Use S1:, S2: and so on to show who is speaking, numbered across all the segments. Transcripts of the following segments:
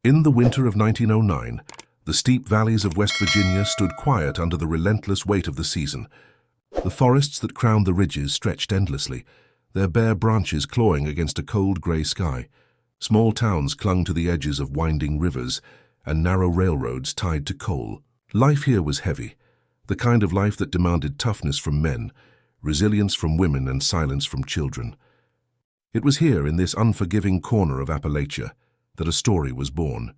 S1: In the winter of 1909, the steep valleys of West Virginia stood quiet under the relentless weight of the season. The forests that crowned the ridges stretched endlessly, their bare branches clawing against a cold gray sky. Small towns clung to the edges of winding rivers and narrow railroads tied to coal. Life here was heavy, the kind of life that demanded toughness from men, resilience from women, and silence from children. It was here, in this unforgiving corner of Appalachia, that a story was born,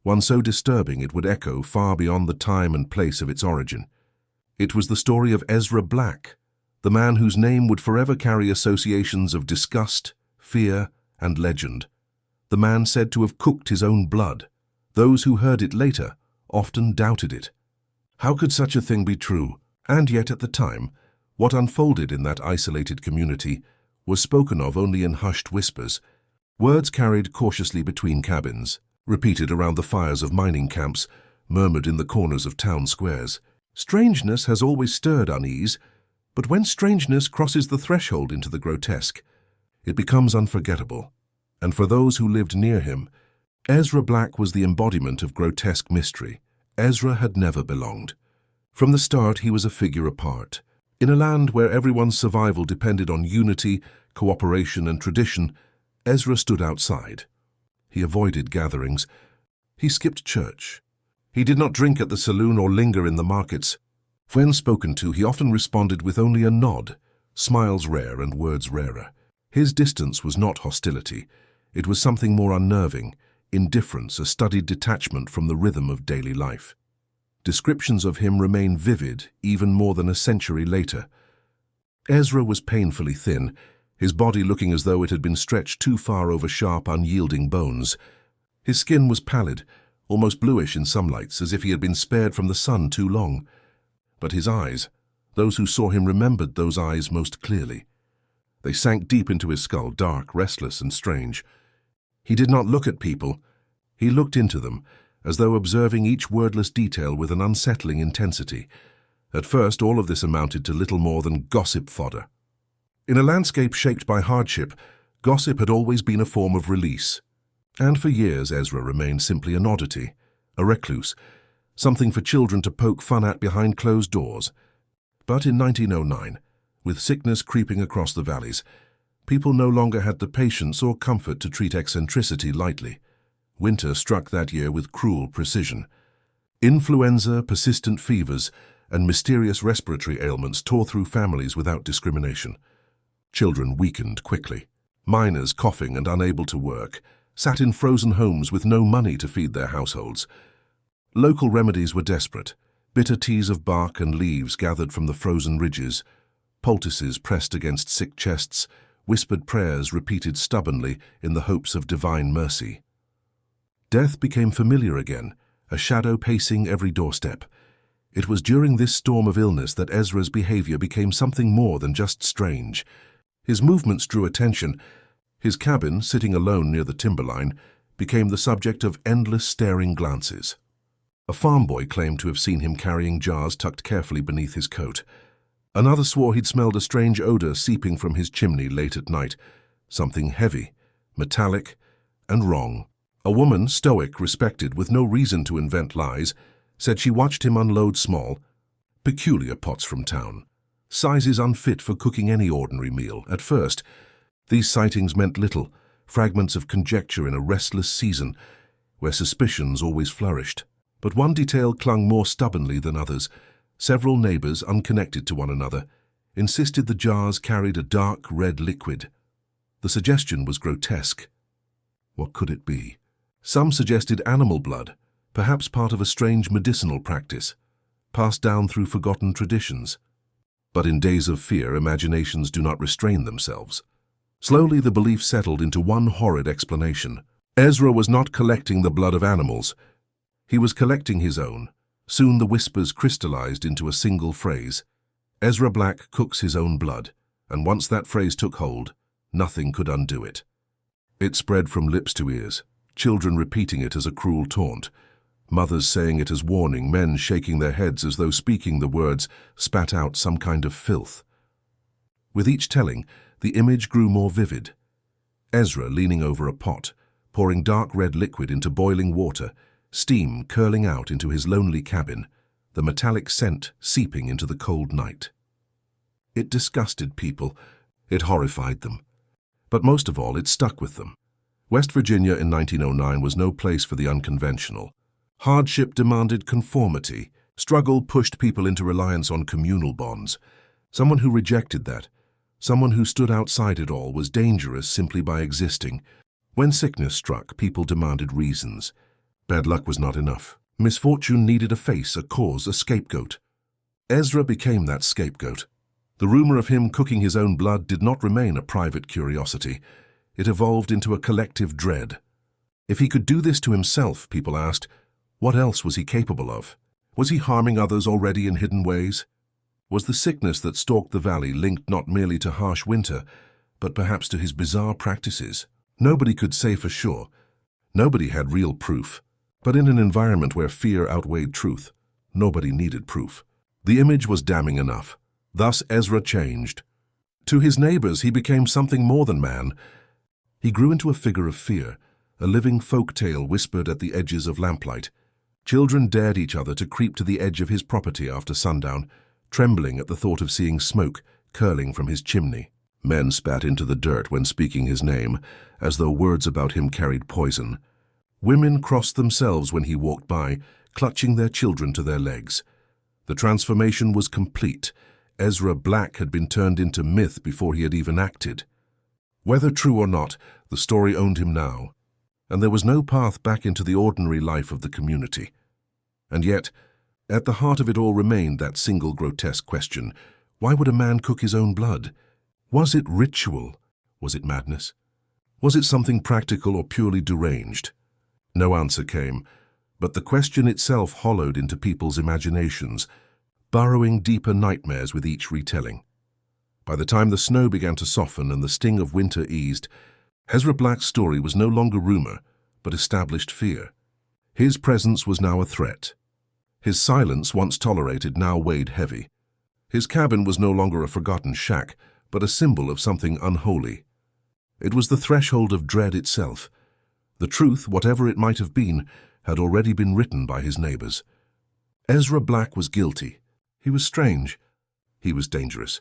S1: one so disturbing it would echo far beyond the time and place of its origin. It was the story of Ezra Black, the man whose name would forever carry associations of disgust, fear, and legend. The man said to have cooked his own blood. Those who heard it later often doubted it. How could such a thing be true? And yet at the time, what unfolded in that isolated community was spoken of only in hushed whispers. Words carried cautiously between cabins, repeated around the fires of mining camps, murmured in the corners of town squares. Strangeness has always stirred unease, but when strangeness crosses the threshold into the grotesque, it becomes unforgettable. And for those who lived near him, Ezra Black was the embodiment of grotesque mystery. Ezra had never belonged. From the start, he was a figure apart. In a land where everyone's survival depended on unity, cooperation, and tradition, Ezra stood outside. He avoided gatherings. He skipped church. He did not drink at the saloon or linger in the markets. When spoken to, he often responded with only a nod, smiles rare and words rarer. His distance was not hostility. It was something more unnerving, indifference, a studied detachment from the rhythm of daily life. Descriptions of him remain vivid even more than a century later. Ezra was painfully thin, his body looking as though it had been stretched too far over sharp, unyielding bones. His skin was pallid, almost bluish in some lights, as if he had been spared from the sun too long. But his eyes, those who saw him remembered those eyes most clearly. They sank deep into his skull, dark, restless, and strange. He did not look at people. He looked into them, as though observing each wordless detail with an unsettling intensity. At first, all of this amounted to little more than gossip fodder. In a landscape shaped by hardship, gossip had always been a form of release. And for years, Ezra remained simply an oddity, a recluse, something for children to poke fun at behind closed doors. But in 1909, with sickness creeping across the valleys, people no longer had the patience or comfort to treat eccentricity lightly. Winter struck that year with cruel precision. Influenza, persistent fevers, and mysterious respiratory ailments tore through families without discrimination. Children weakened quickly. Miners, coughing and unable to work, sat in frozen homes with no money to feed their households. Local remedies were desperate. Bitter teas of bark and leaves gathered from the frozen ridges, poultices pressed against sick chests, whispered prayers repeated stubbornly in the hopes of divine mercy. Death became familiar again, a shadow pacing every doorstep. It was during this storm of illness that Ezra's behavior became something more than just strange. His movements drew attention. His cabin, sitting alone near the timberline, became the subject of endless staring glances. A farm boy claimed to have seen him carrying jars tucked carefully beneath his coat. Another swore he'd smelled a strange odor seeping from his chimney late at night, something heavy, metallic, and wrong. A woman, stoic, respected, with no reason to invent lies, said she watched him unload small, peculiar pots from town, sizes unfit for cooking any ordinary meal. At first, these sightings meant little, fragments of conjecture in a restless season where suspicions always flourished. But one detail clung more stubbornly than others. Several neighbors, unconnected to one another, insisted the jars carried a dark red liquid. The suggestion was grotesque. What could it be? Some suggested animal blood, perhaps part of a strange medicinal practice, passed down through forgotten traditions. But in days of fear, imaginations do not restrain themselves. Slowly the belief settled into one horrid explanation. Ezra was not collecting the blood of animals. He was collecting his own. Soon the whispers crystallized into a single phrase. Ezra Black cooks his own blood, and once that phrase took hold, nothing could undo it. It spread from lips to ears, children repeating it as a cruel taunt, mothers saying it as warning, men shaking their heads as though speaking the words spat out some kind of filth. With each telling, the image grew more vivid. Ezra leaning over a pot, pouring dark red liquid into boiling water, steam curling out into his lonely cabin, the metallic scent seeping into the cold night. It disgusted people. It horrified them. But most of all, it stuck with them. West Virginia in 1909 was no place for the unconventional. Hardship demanded conformity. Struggle pushed people into reliance on communal bonds. Someone who rejected that, someone who stood outside it all, was dangerous simply by existing. When sickness struck, people demanded reasons. Bad luck was not enough. Misfortune needed a face, a cause, a scapegoat. Ezra became that scapegoat. The rumor of him cooking his own blood did not remain a private curiosity. It evolved into a collective dread. If he could do this to himself, people asked, what else was he capable of? Was he harming others already in hidden ways? Was the sickness that stalked the valley linked not merely to harsh winter, but perhaps to his bizarre practices? Nobody could say for sure. Nobody had real proof. But in an environment where fear outweighed truth, nobody needed proof. The image was damning enough. Thus Ezra changed. To his neighbors, he became something more than man. He grew into a figure of fear, a living folk tale whispered at the edges of lamplight. Children dared each other to creep to the edge of his property after sundown, trembling at the thought of seeing smoke curling from his chimney. Men spat into the dirt when speaking his name, as though words about him carried poison. Women crossed themselves when he walked by, clutching their children to their legs. The transformation was complete. Ezra Black had been turned into myth before he had even acted. Whether true or not, the story owned him now, and there was no path back into the ordinary life of the community. And yet, at the heart of it all remained that single grotesque question: why would a man cook his own blood? Was it ritual? Was it madness? Was it something practical or purely deranged? No answer came, but the question itself hollowed into people's imaginations, burrowing deeper nightmares with each retelling. By the time the snow began to soften and the sting of winter eased, Ezra Black's story was no longer rumor, but established fear. His presence was now a threat. His silence, once tolerated, now weighed heavy. His cabin was no longer a forgotten shack, but a symbol of something unholy. It was the threshold of dread itself. The truth, whatever it might have been, had already been written by his neighbors. Ezra Black was guilty. He was strange. He was dangerous.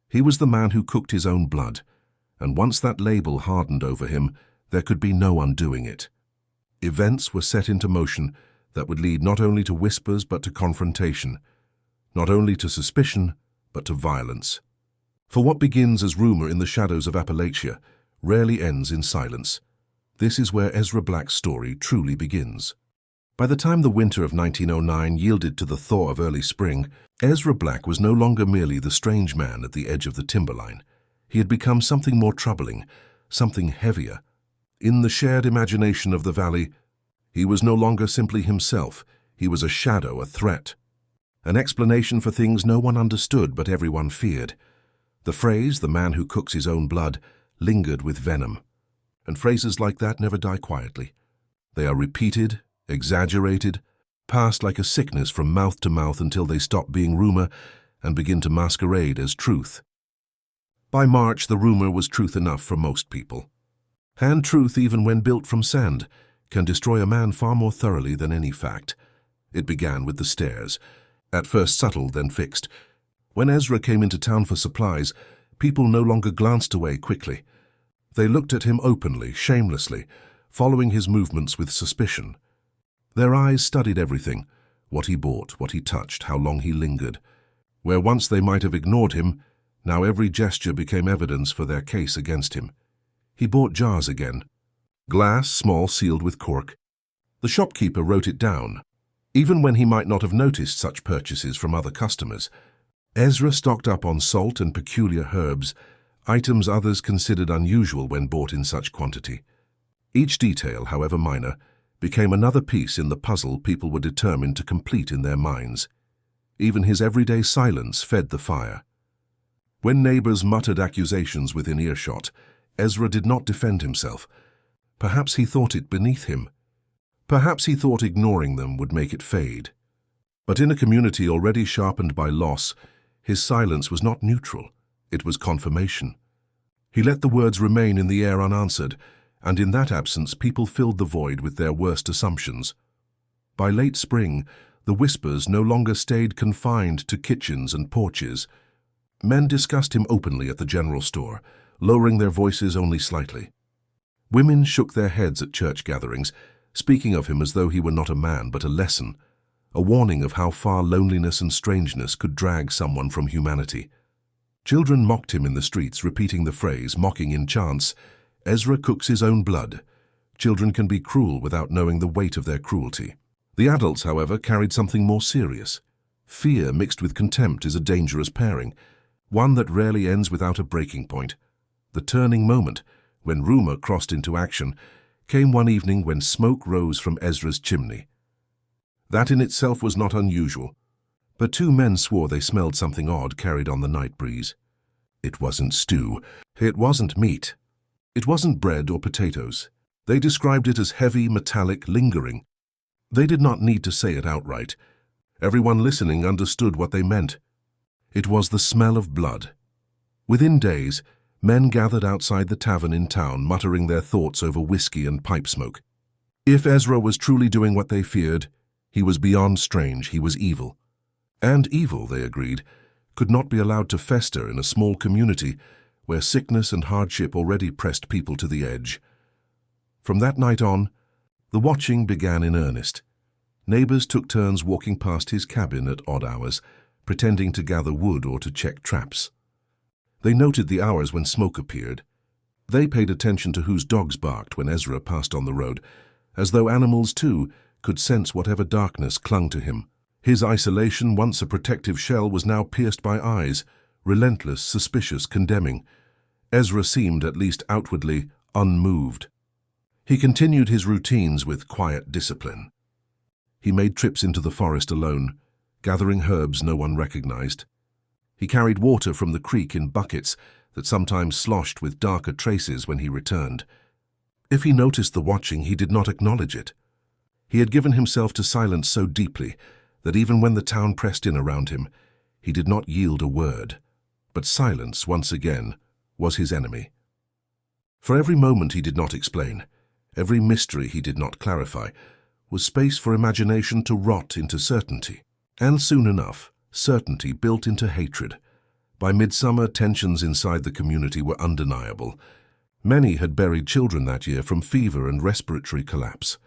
S1: He was the man who cooked his own blood, and once that label hardened over him, there could be no undoing it. Events were set into motion that would lead not only to whispers but to confrontation, not only to suspicion but to violence. For what begins as rumor in the shadows of Appalachia rarely ends in silence. This is where Ezra Black's story truly begins. By the time the winter of 1909 yielded to the thaw of early spring, Ezra Black was no longer merely the strange man at the edge of the timberline. He had become something more troubling, something heavier. In the shared imagination of the valley, he was no longer simply himself. He was a shadow, a threat, an explanation for things no one understood but everyone feared. The phrase, "the man who cooks his own blood," lingered with venom. And phrases like that never die quietly. They are repeated, exaggerated, passed like a sickness from mouth to mouth until they stop being rumor and begin to masquerade as truth. By March, the rumor was truth enough for most people. And truth, even when built from sand, can destroy a man far more thoroughly than any fact. It began with the stares, at first subtle, then fixed. When Ezra came into town for supplies, people no longer glanced away quickly. They looked at him openly, shamelessly, following his movements with suspicion. Their eyes studied everything: what he bought, what he touched, how long he lingered. Where once they might have ignored him, now every gesture became evidence for their case against him. He bought jars again. Glass, small, sealed with cork. The shopkeeper wrote it down, even when he might not have noticed such purchases from other customers. Ezra stocked up on salt and peculiar herbs, items others considered unusual when bought in such quantity. Each detail, however minor, became another piece in the puzzle people were determined to complete in their minds. Even his everyday silence fed the fire. When neighbors muttered accusations within earshot, Ezra did not defend himself. Perhaps he thought it beneath him. Perhaps he thought ignoring them would make it fade. But in a community already sharpened by loss, his silence was not neutral. It was confirmation. He let the words remain in the air unanswered, and in that absence people filled the void with their worst assumptions. By late spring, the whispers no longer stayed confined to kitchens and porches. Men discussed him openly at the general store, lowering their voices only slightly. Women shook their heads at church gatherings, speaking of him as though he were not a man but a lesson, a warning of how far loneliness and strangeness could drag someone from humanity. Children mocked him in the streets, repeating the phrase, mocking in chants, "Ezra cooks his own blood." Children can be cruel without knowing the weight of their cruelty. The adults, however, carried something more serious. Fear mixed with contempt is a dangerous pairing, one that rarely ends without a breaking point. The turning moment, when rumor crossed into action, came one evening when smoke rose from Ezra's chimney. That in itself was not unusual, but two men swore they smelled something odd carried on the night breeze. It wasn't stew. It wasn't meat. It wasn't bread or potatoes. They described it as heavy, metallic, lingering. They did not need to say it outright. Everyone listening understood what they meant. It was the smell of blood. Within days, men gathered outside the tavern in town, muttering their thoughts over whiskey and pipe smoke. If Ezra was truly doing what they feared, he was beyond strange, he was evil. And evil, they agreed, could not be allowed to fester in a small community where sickness and hardship already pressed people to the edge. From that night on, the watching began in earnest. Neighbors took turns walking past his cabin at odd hours, pretending to gather wood or to check traps. They noted the hours when smoke appeared. They paid attention to whose dogs barked when Ezra passed on the road, as though animals, too, could sense whatever darkness clung to him. His isolation, once a protective shell, was now pierced by eyes, relentless, suspicious, condemning. Ezra seemed, at least outwardly, unmoved. He continued his routines with quiet discipline. He made trips into the forest alone, gathering herbs no one recognized. He carried water from the creek in buckets that sometimes sloshed with darker traces when he returned. If he noticed the watching, he did not acknowledge it. He had given himself to silence so deeply that even when the town pressed in around him, he did not yield a word. But silence, once again, was his enemy. For every moment he did not explain, every mystery he did not clarify, was space for imagination to rot into certainty. And soon enough, certainty built into hatred. By midsummer, tensions inside the community were undeniable. Many had buried children that year from fever and respiratory collapse.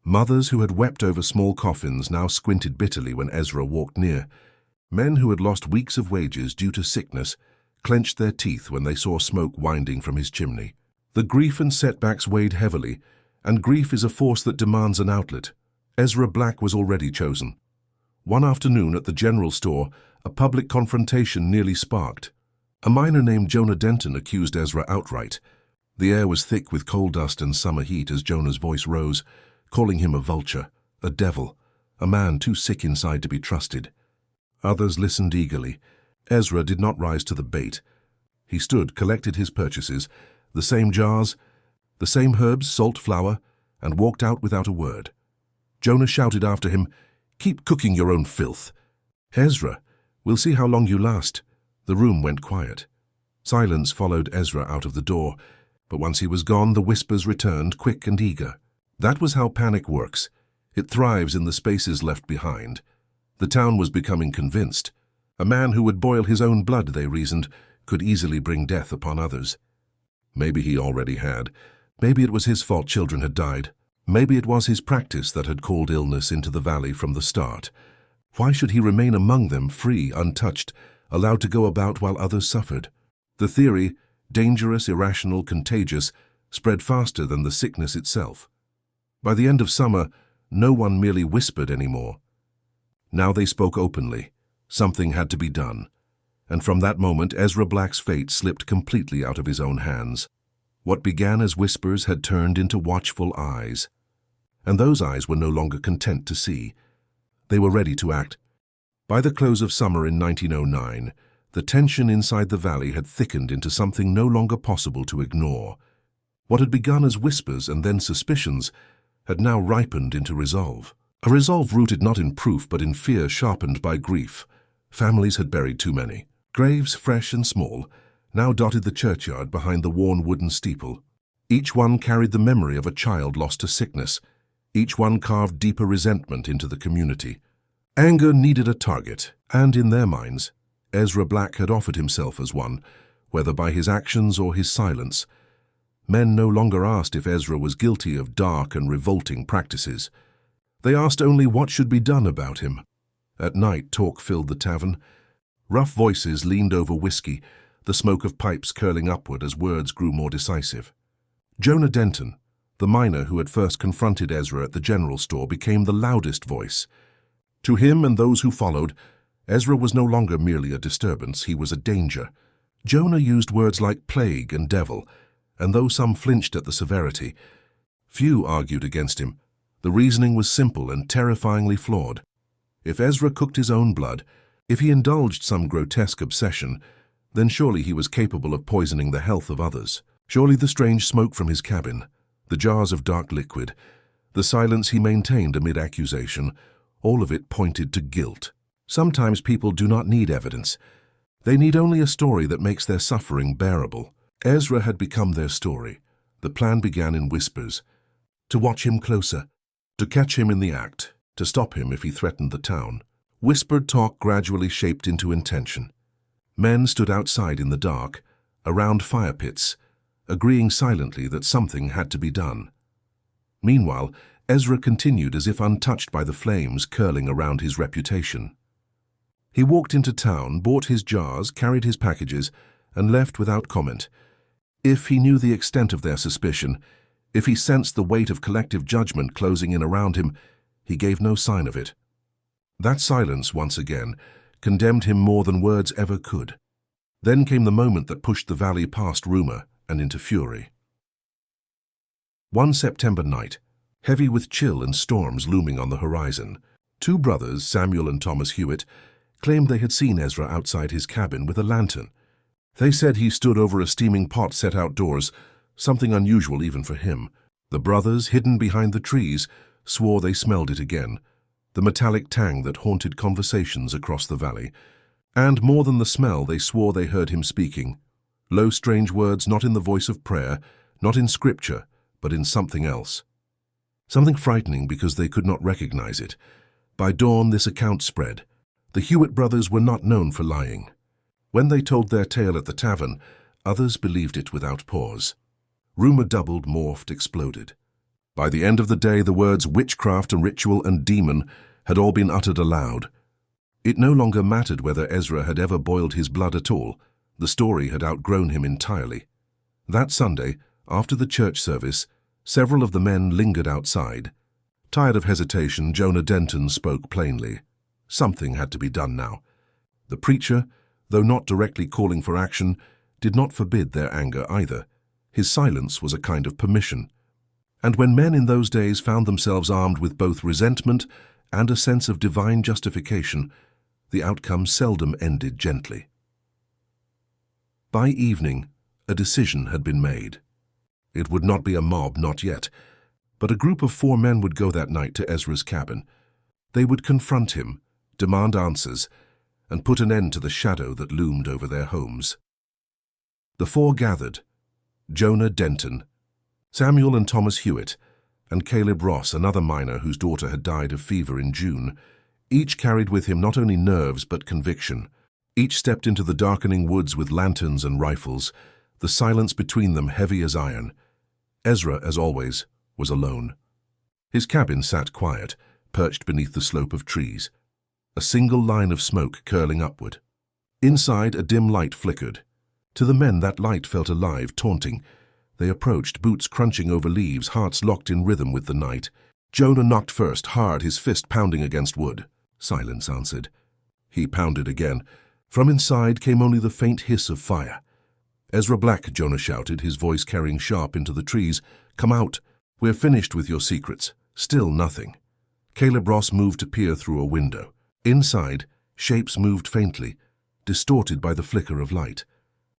S1: Mothers who had wept over small coffins now squinted bitterly when Ezra walked near. Men who had lost weeks of wages due to sickness clenched their teeth when they saw smoke winding from his chimney. The grief and setbacks weighed heavily, and grief is a force that demands an outlet. Ezra Black was already chosen. One afternoon at the general store, a public confrontation nearly sparked. A miner named Jonah Denton accused Ezra outright. The air was thick with coal dust and summer heat as Jonah's voice rose, calling him a vulture, a devil, a man too sick inside to be trusted. Others listened eagerly. Ezra did not rise to the bait. He stood, collected his purchases, the same jars, the same herbs, salt, flour, and walked out without a word. Jonah shouted after him, "Keep cooking your own filth." "Ezra, we'll see how long you last." The room went quiet. Silence followed Ezra out of the door, but once he was gone, the whispers returned, quick and eager. That was how panic works. It thrives in the spaces left behind. The town was becoming convinced. A man who would boil his own blood, they reasoned, could easily bring death upon others. Maybe he already had. Maybe it was his fault children had died. Maybe it was his practice that had called illness into the valley from the start. Why should he remain among them, free, untouched, allowed to go about while others suffered? The theory, dangerous, irrational, contagious, spread faster than the sickness itself. By the end of summer, no one merely whispered anymore. Now they spoke openly. Something had to be done. And from that moment, Ezra Black's fate slipped completely out of his own hands. What began as whispers had turned into watchful eyes. And those eyes were no longer content to see. They were ready to act. By the close of summer in 1909, the tension inside the valley had thickened into something no longer possible to ignore. What had begun as whispers and then suspicions had now ripened into resolve. A resolve rooted not in proof but in fear sharpened by grief. Families had buried too many. Graves, fresh and small, now dotted the churchyard behind the worn wooden steeple. Each one carried the memory of a child lost to sickness. Each one carved deeper resentment into the community. Anger needed a target, and in their minds, Ezra Black had offered himself as one, whether by his actions or his silence. Men no longer asked if Ezra was guilty of dark and revolting practices. They asked only what should be done about him. At night, talk filled the tavern. Rough voices leaned over whiskey, the smoke of pipes curling upward as words grew more decisive. Jonah Denton, the miner who had first confronted Ezra at the general store, became the loudest voice. To him and those who followed, Ezra was no longer merely a disturbance, he was a danger. Jonah used words like plague and devil, and though some flinched at the severity, few argued against him. The reasoning was simple and terrifyingly flawed. If Ezra cooked his own blood, if he indulged some grotesque obsession, then surely he was capable of poisoning the health of others. Surely the strange smoke from his cabin, the jars of dark liquid, the silence he maintained amid accusation, all of it pointed to guilt. Sometimes people do not need evidence. They need only a story that makes their suffering bearable. Ezra had become their story. The plan began in whispers. To watch him closer, to catch him in the act, to stop him if he threatened the town. Whispered talk gradually shaped into intention. Men stood outside in the dark, around fire pits, agreeing silently that something had to be done. Meanwhile, Ezra continued as if untouched by the flames curling around his reputation. He walked into town, bought his jars, carried his packages, and left without comment. If he knew the extent of their suspicion, if he sensed the weight of collective judgment closing in around him, he gave no sign of it. That silence, once again, condemned him more than words ever could. Then came the moment that pushed the valley past rumor and into fury. One September night, heavy with chill and storms looming on the horizon, two brothers, Samuel and Thomas Hewitt, claimed they had seen Ezra outside his cabin with a lantern. They said he stood over a steaming pot set outdoors, something unusual even for him. The brothers, hidden behind the trees, swore they smelled it again, the metallic tang that haunted conversations across the valley. And more than the smell, they swore they heard him speaking. Low, strange words, not in the voice of prayer, not in scripture, but in something else. Something frightening because they could not recognize it. By dawn, this account spread. The Hewitt brothers were not known for lying. When they told their tale at the tavern, others believed it without pause. Rumor doubled, morphed, exploded. By the end of the day, the words witchcraft and ritual and demon had all been uttered aloud. It no longer mattered whether Ezra had ever boiled his blood at all. The story had outgrown him entirely. That Sunday, after the church service, several of the men lingered outside. Tired of hesitation, Jonah Denton spoke plainly. Something had to be done now. The preacher, though not directly calling for action, did not forbid their anger either. His silence was a kind of permission. And when men in those days found themselves armed with both resentment and a sense of divine justification, the outcome seldom ended gently. By evening, a decision had been made. It would not be a mob, not yet, but a group of 4 men would go that night to Ezra's cabin. They would confront him, demand answers, and put an end to the shadow that loomed over their homes. The 4 gathered: Jonah Denton, Samuel and Thomas Hewitt, and Caleb Ross, another miner whose daughter had died of fever in June. Each carried with him not only nerves but conviction. Each stepped into the darkening woods with lanterns and rifles, the silence between them heavy as iron. Ezra, as always, was alone. His cabin sat quiet, perched beneath the slope of trees, a single line of smoke curling upward. Inside, a dim light flickered. To the men, that light felt alive, taunting. They approached, boots crunching over leaves, hearts locked in rhythm with the night. Jonah knocked first, hard, his fist pounding against wood. Silence answered. He pounded again. From inside came only the faint hiss of fire. Ezra Black, Jonah shouted, his voice carrying sharp into the trees. Come out. We're finished with your secrets. Still nothing. Caleb Ross moved to peer through a window. Inside, shapes moved faintly, distorted by the flicker of light.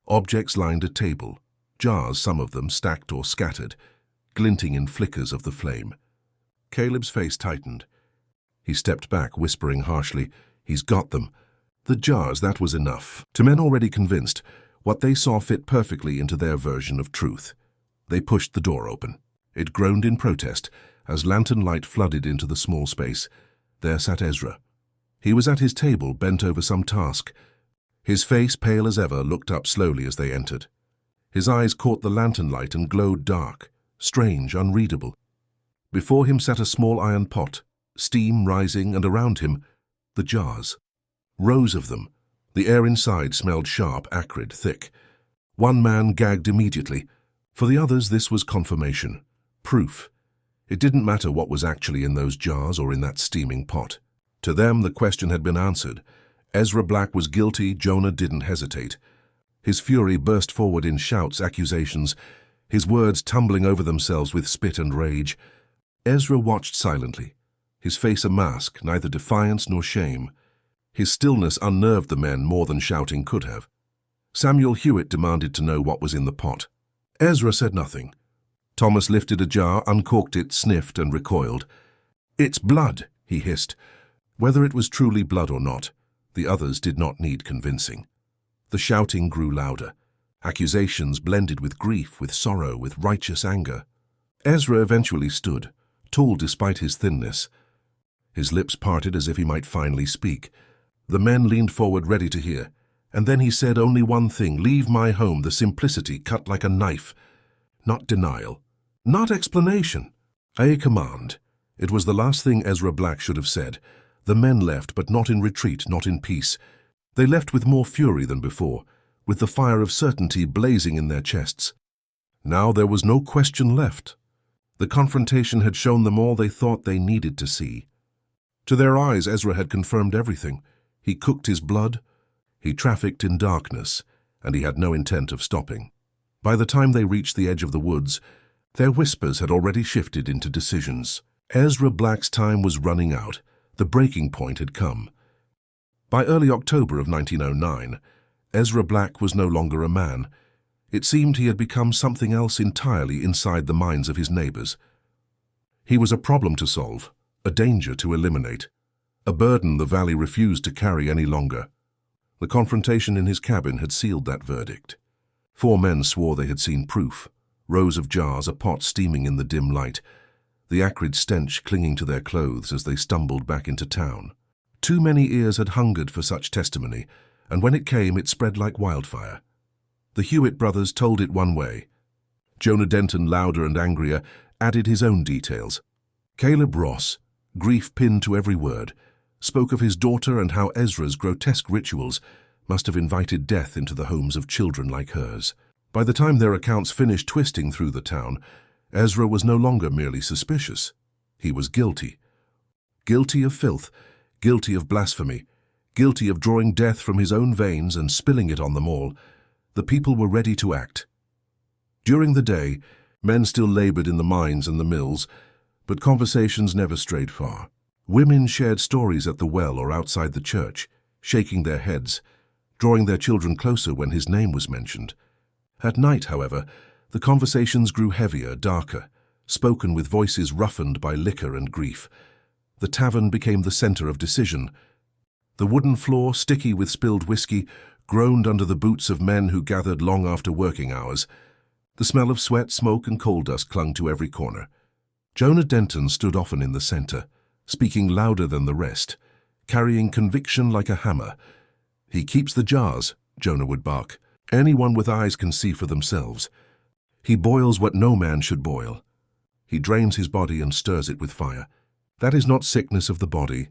S1: Objects lined a table, jars, some of them stacked or scattered, glinting in flickers of the flame. Caleb's face tightened. He stepped back, whispering harshly, He's got them. The jars, that was enough. To men already convinced, what they saw fit perfectly into their version of truth. They pushed the door open. It groaned in protest as lantern light flooded into the small space. There sat Ezra. He was at his table, bent over some task. His face, pale as ever, looked up slowly as they entered. His eyes caught the lantern light and glowed dark, strange, unreadable. Before him sat a small iron pot, steam rising, and around him, the jars. Rows of them. The air inside smelled sharp, acrid, thick. One man gagged immediately. For the others, this was confirmation. Proof. It didn't matter what was actually in those jars or in that steaming pot. To them, the question had been answered. Ezra Black was guilty. Jonah didn't hesitate. His fury burst forward in shouts, accusations, his words tumbling over themselves with spit and rage. Ezra watched silently, his face a mask, neither defiance nor shame. His stillness unnerved the men more than shouting could have. Samuel Hewitt demanded to know what was in the pot. Ezra said nothing. Thomas lifted a jar, uncorked it, sniffed, and recoiled. "It's blood," he hissed. Whether it was truly blood or not, the others did not need convincing. The shouting grew louder. Accusations blended with grief, with sorrow, with righteous anger. Ezra eventually stood, tall despite his thinness. His lips parted as if he might finally speak. The men leaned forward ready to hear, and then he said only one thing: "Leave my home." The simplicity cut like a knife. Not denial, not explanation, a command. It was the last thing Ezra Black should have said. The men left, but not in retreat, not in peace. They left with more fury than before, with the fire of certainty blazing in their chests. Now there was no question left. The confrontation had shown them all they thought they needed to see. To their eyes, Ezra had confirmed everything. He cooked his blood, he trafficked in darkness, and he had no intent of stopping. By the time they reached the edge of the woods, their whispers had already shifted into decisions. Ezra Black's time was running out. The breaking point had come. By early October of 1909, Ezra Black was no longer a man. It seemed he had become something else entirely inside the minds of his neighbors. He was a problem to solve, a danger to eliminate, a burden the valley refused to carry any longer. The confrontation in his cabin had sealed that verdict. 4 men swore they had seen proof: rows of jars, a pot steaming in the dim light, the acrid stench clinging to their clothes as they stumbled back into town. Too many ears had hungered for such testimony, and when it came, it spread like wildfire. The Hewitt brothers told it one way. Jonah Denton, louder and angrier, added his own details. Caleb Ross, grief pinned to every word, spoke of his daughter and how Ezra's grotesque rituals must have invited death into the homes of children like hers. By the time their accounts finished twisting through the town, Ezra was no longer merely suspicious. He was guilty. Guilty of filth, guilty of blasphemy, guilty of drawing death from his own veins and spilling it on them all. The people were ready to act. During the day, men still labored in the mines and the mills, but conversations never strayed far. Women shared stories at the well or outside the church, shaking their heads, drawing their children closer when his name was mentioned. At night, however, the conversations grew heavier, darker, spoken with voices roughened by liquor and grief. The tavern became the center of decision. The wooden floor, sticky with spilled whiskey, groaned under the boots of men who gathered long after working hours. The smell of sweat, smoke, and coal dust clung to every corner. Jonah Denton stood often in the center, speaking louder than the rest, carrying conviction like a hammer. "He keeps the jars," Jonah would bark. "Anyone with eyes can see for themselves. He boils what no man should boil. He drains his body and stirs it with fire. That is not sickness of the body.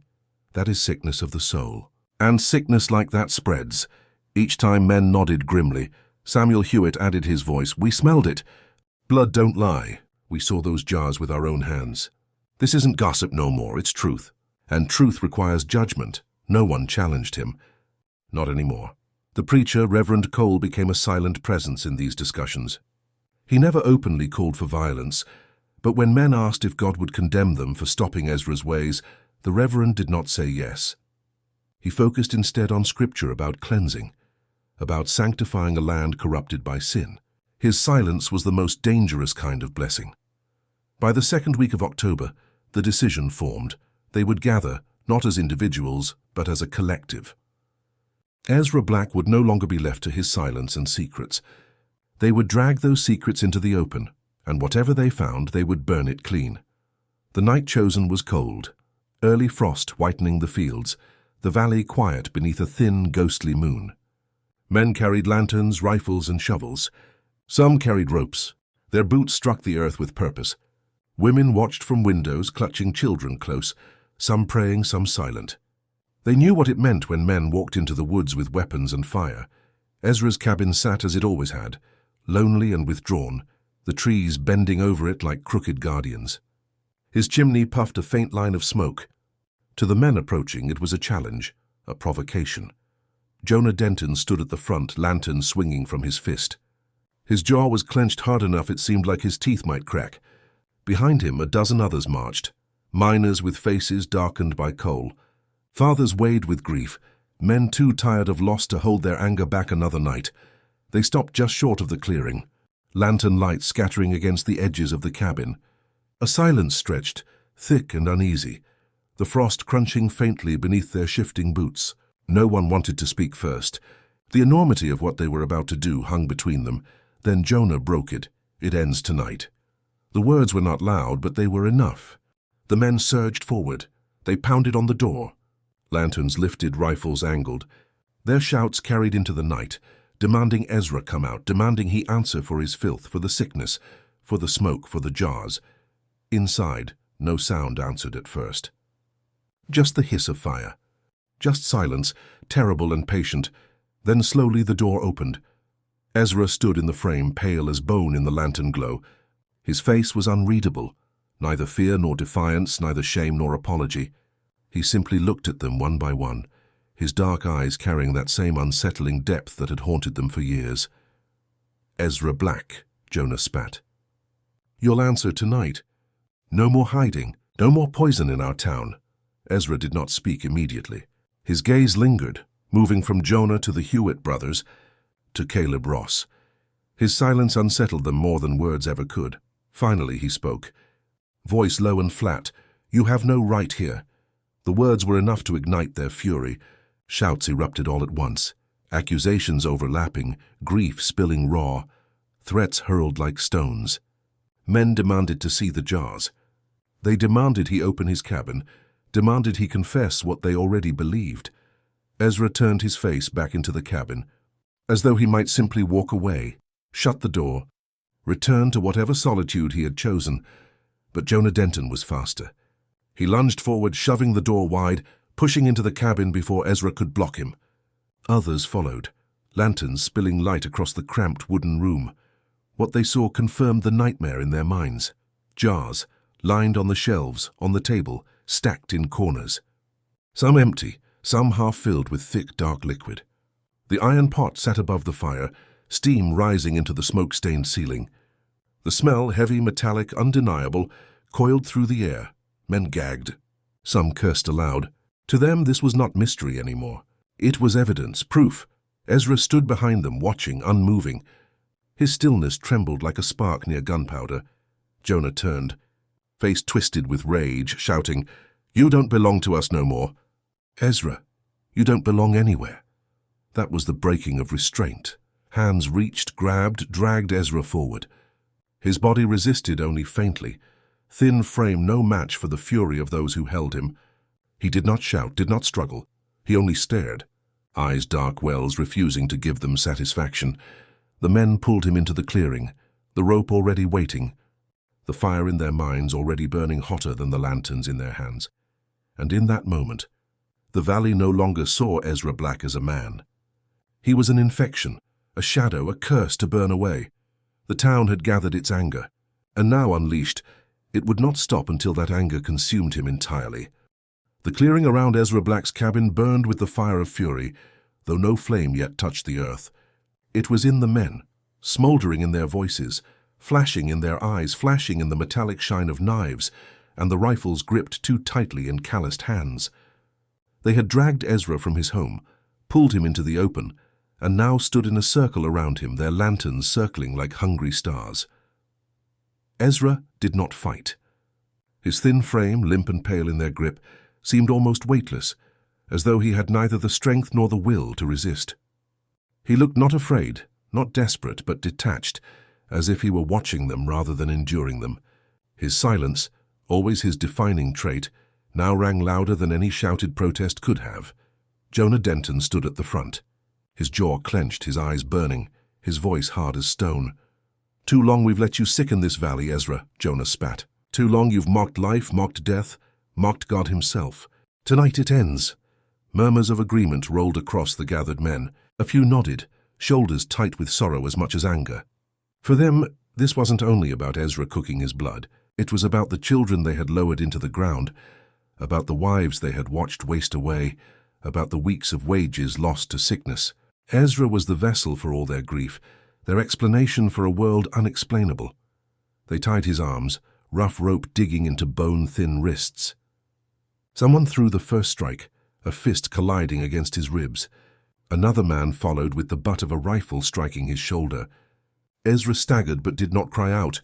S1: That is sickness of the soul. And sickness like that spreads." Each time men nodded grimly. Samuel Hewitt added his voice. "We smelled it. Blood don't lie. We saw those jars with our own hands. This isn't gossip no more, it's truth. And truth requires judgment." No one challenged him. Not anymore. The preacher, Reverend Cole, became a silent presence in these discussions. He never openly called for violence, but when men asked if God would condemn them for stopping Ezra's ways, the Reverend did not say yes. He focused instead on scripture about cleansing, about sanctifying a land corrupted by sin. His silence was the most dangerous kind of blessing. By the second week of October, the decision formed. They would gather, not as individuals, but as a collective. Ezra Black would no longer be left to his silence and secrets. They would drag those secrets into the open, and whatever they found, they would burn it clean. The night chosen was cold, early frost whitening the fields, the valley quiet beneath a thin, ghostly moon. Men carried lanterns, rifles, and shovels. Some carried ropes. Their boots struck the earth with purpose. Women watched from windows, clutching children close, some praying, some silent. They knew what it meant when men walked into the woods with weapons and fire. Ezra's cabin sat as it always had, lonely and withdrawn, the trees bending over it like crooked guardians. His chimney puffed a faint line of smoke. To the men approaching, it was a challenge, a provocation. Jonah Denton stood at the front, lantern swinging from his fist. His jaw was clenched hard enough it seemed like his teeth might crack. Behind him, a dozen others marched, miners with faces darkened by coal. Fathers weighed with grief, men too tired of loss to hold their anger back another night. They stopped just short of the clearing, lantern lights scattering against the edges of the cabin. A silence stretched, thick and uneasy, the frost crunching faintly beneath their shifting boots. No one wanted to speak first. The enormity of what they were about to do hung between them. Then Jonah broke it. It ends tonight. The words were not loud, but they were enough. The men surged forward. They pounded on the door. Lanterns lifted, rifles angled. Their shouts carried into the night, demanding Ezra come out, demanding he answer for his filth, for the sickness, for the smoke, for the jars. Inside, no sound answered at first. Just the hiss of fire. Just silence, terrible and patient. Then slowly the door opened. Ezra stood in the frame, pale as bone in the lantern glow. His face was unreadable, neither fear nor defiance, neither shame nor apology. He simply looked at them one by one, his dark eyes carrying that same unsettling depth that had haunted them for years. "Ezra Black," Jonah spat. "You'll answer tonight. No more hiding, no more poison in our town." Ezra did not speak immediately. His gaze lingered, moving from Jonah to the Hewitt brothers, to Caleb Ross. His silence unsettled them more than words ever could. Finally he spoke, voice low and flat. "You have no right here." The words were enough to ignite their fury. Shouts erupted all at once, accusations overlapping, grief spilling raw, threats hurled like stones. Men demanded to see the jars. They demanded he open his cabin, demanded he confess what they already believed. Ezra turned his face back into the cabin, as though he might simply walk away, shut the door, return to whatever solitude he had chosen. But Jonah Denton was faster. He lunged forward, shoving the door wide, pushing into the cabin before Ezra could block him. Others followed, lanterns spilling light across the cramped wooden room. What they saw confirmed the nightmare in their minds. Jars, lined on the shelves, on the table, stacked in corners. Some empty, some half-filled with thick, dark liquid. The iron pot sat above the fire, steam rising into the smoke-stained ceiling. The smell, heavy, metallic, undeniable, coiled through the air. Men gagged. Some cursed aloud. To them this was not mystery anymore. It was evidence, proof. Ezra stood behind them, watching, unmoving. His stillness trembled like a spark near gunpowder. Jonah turned, face twisted with rage, shouting, "You don't belong to us no more." "Ezra, you don't belong anywhere." That was the breaking of restraint. Hands reached, grabbed, dragged Ezra forward. His body resisted only faintly. Thin frame no match for the fury of those who held him. He did not shout, did not struggle. He only stared, eyes dark wells refusing to give them satisfaction. The men pulled him into the clearing, the rope already waiting, the fire in their minds already burning hotter than the lanterns in their hands. And in that moment, the valley no longer saw Ezra Black as a man. He was an infection, a shadow, a curse to burn away. The town had gathered its anger, and now unleashed, it would not stop until that anger consumed him entirely. The clearing around Ezra Black's cabin burned with the fire of fury, though no flame yet touched the earth. It was in the men, smouldering in their voices, flashing in their eyes, flashing in the metallic shine of knives, and the rifles gripped too tightly in calloused hands. They had dragged Ezra from his home, pulled him into the open, and now stood in a circle around him, their lanterns circling like hungry stars. Ezra did not fight. His thin frame, limp and pale in their grip, seemed almost weightless, as though he had neither the strength nor the will to resist. He looked not afraid, not desperate, but detached, as if he were watching them rather than enduring them. His silence, always his defining trait, now rang louder than any shouted protest could have. Jonah Denton stood at the front. His jaw clenched, his eyes burning, his voice hard as stone. "Too long we've let you sicken this valley, Ezra," Jonah spat. "Too long you've mocked life, mocked death, mocked God himself. Tonight it ends." Murmurs of agreement rolled across the gathered men. A few nodded, shoulders tight with sorrow as much as anger. For them, this wasn't only about Ezra cooking his blood. It was about the children they had lowered into the ground, about the wives they had watched waste away, about the weeks of wages lost to sickness. Ezra was the vessel for all their grief, their explanation for a world unexplainable. They tied his arms, rough rope digging into bone-thin wrists. Someone threw the first strike, a fist colliding against his ribs. Another man followed with the butt of a rifle striking his shoulder. Ezra staggered but did not cry out.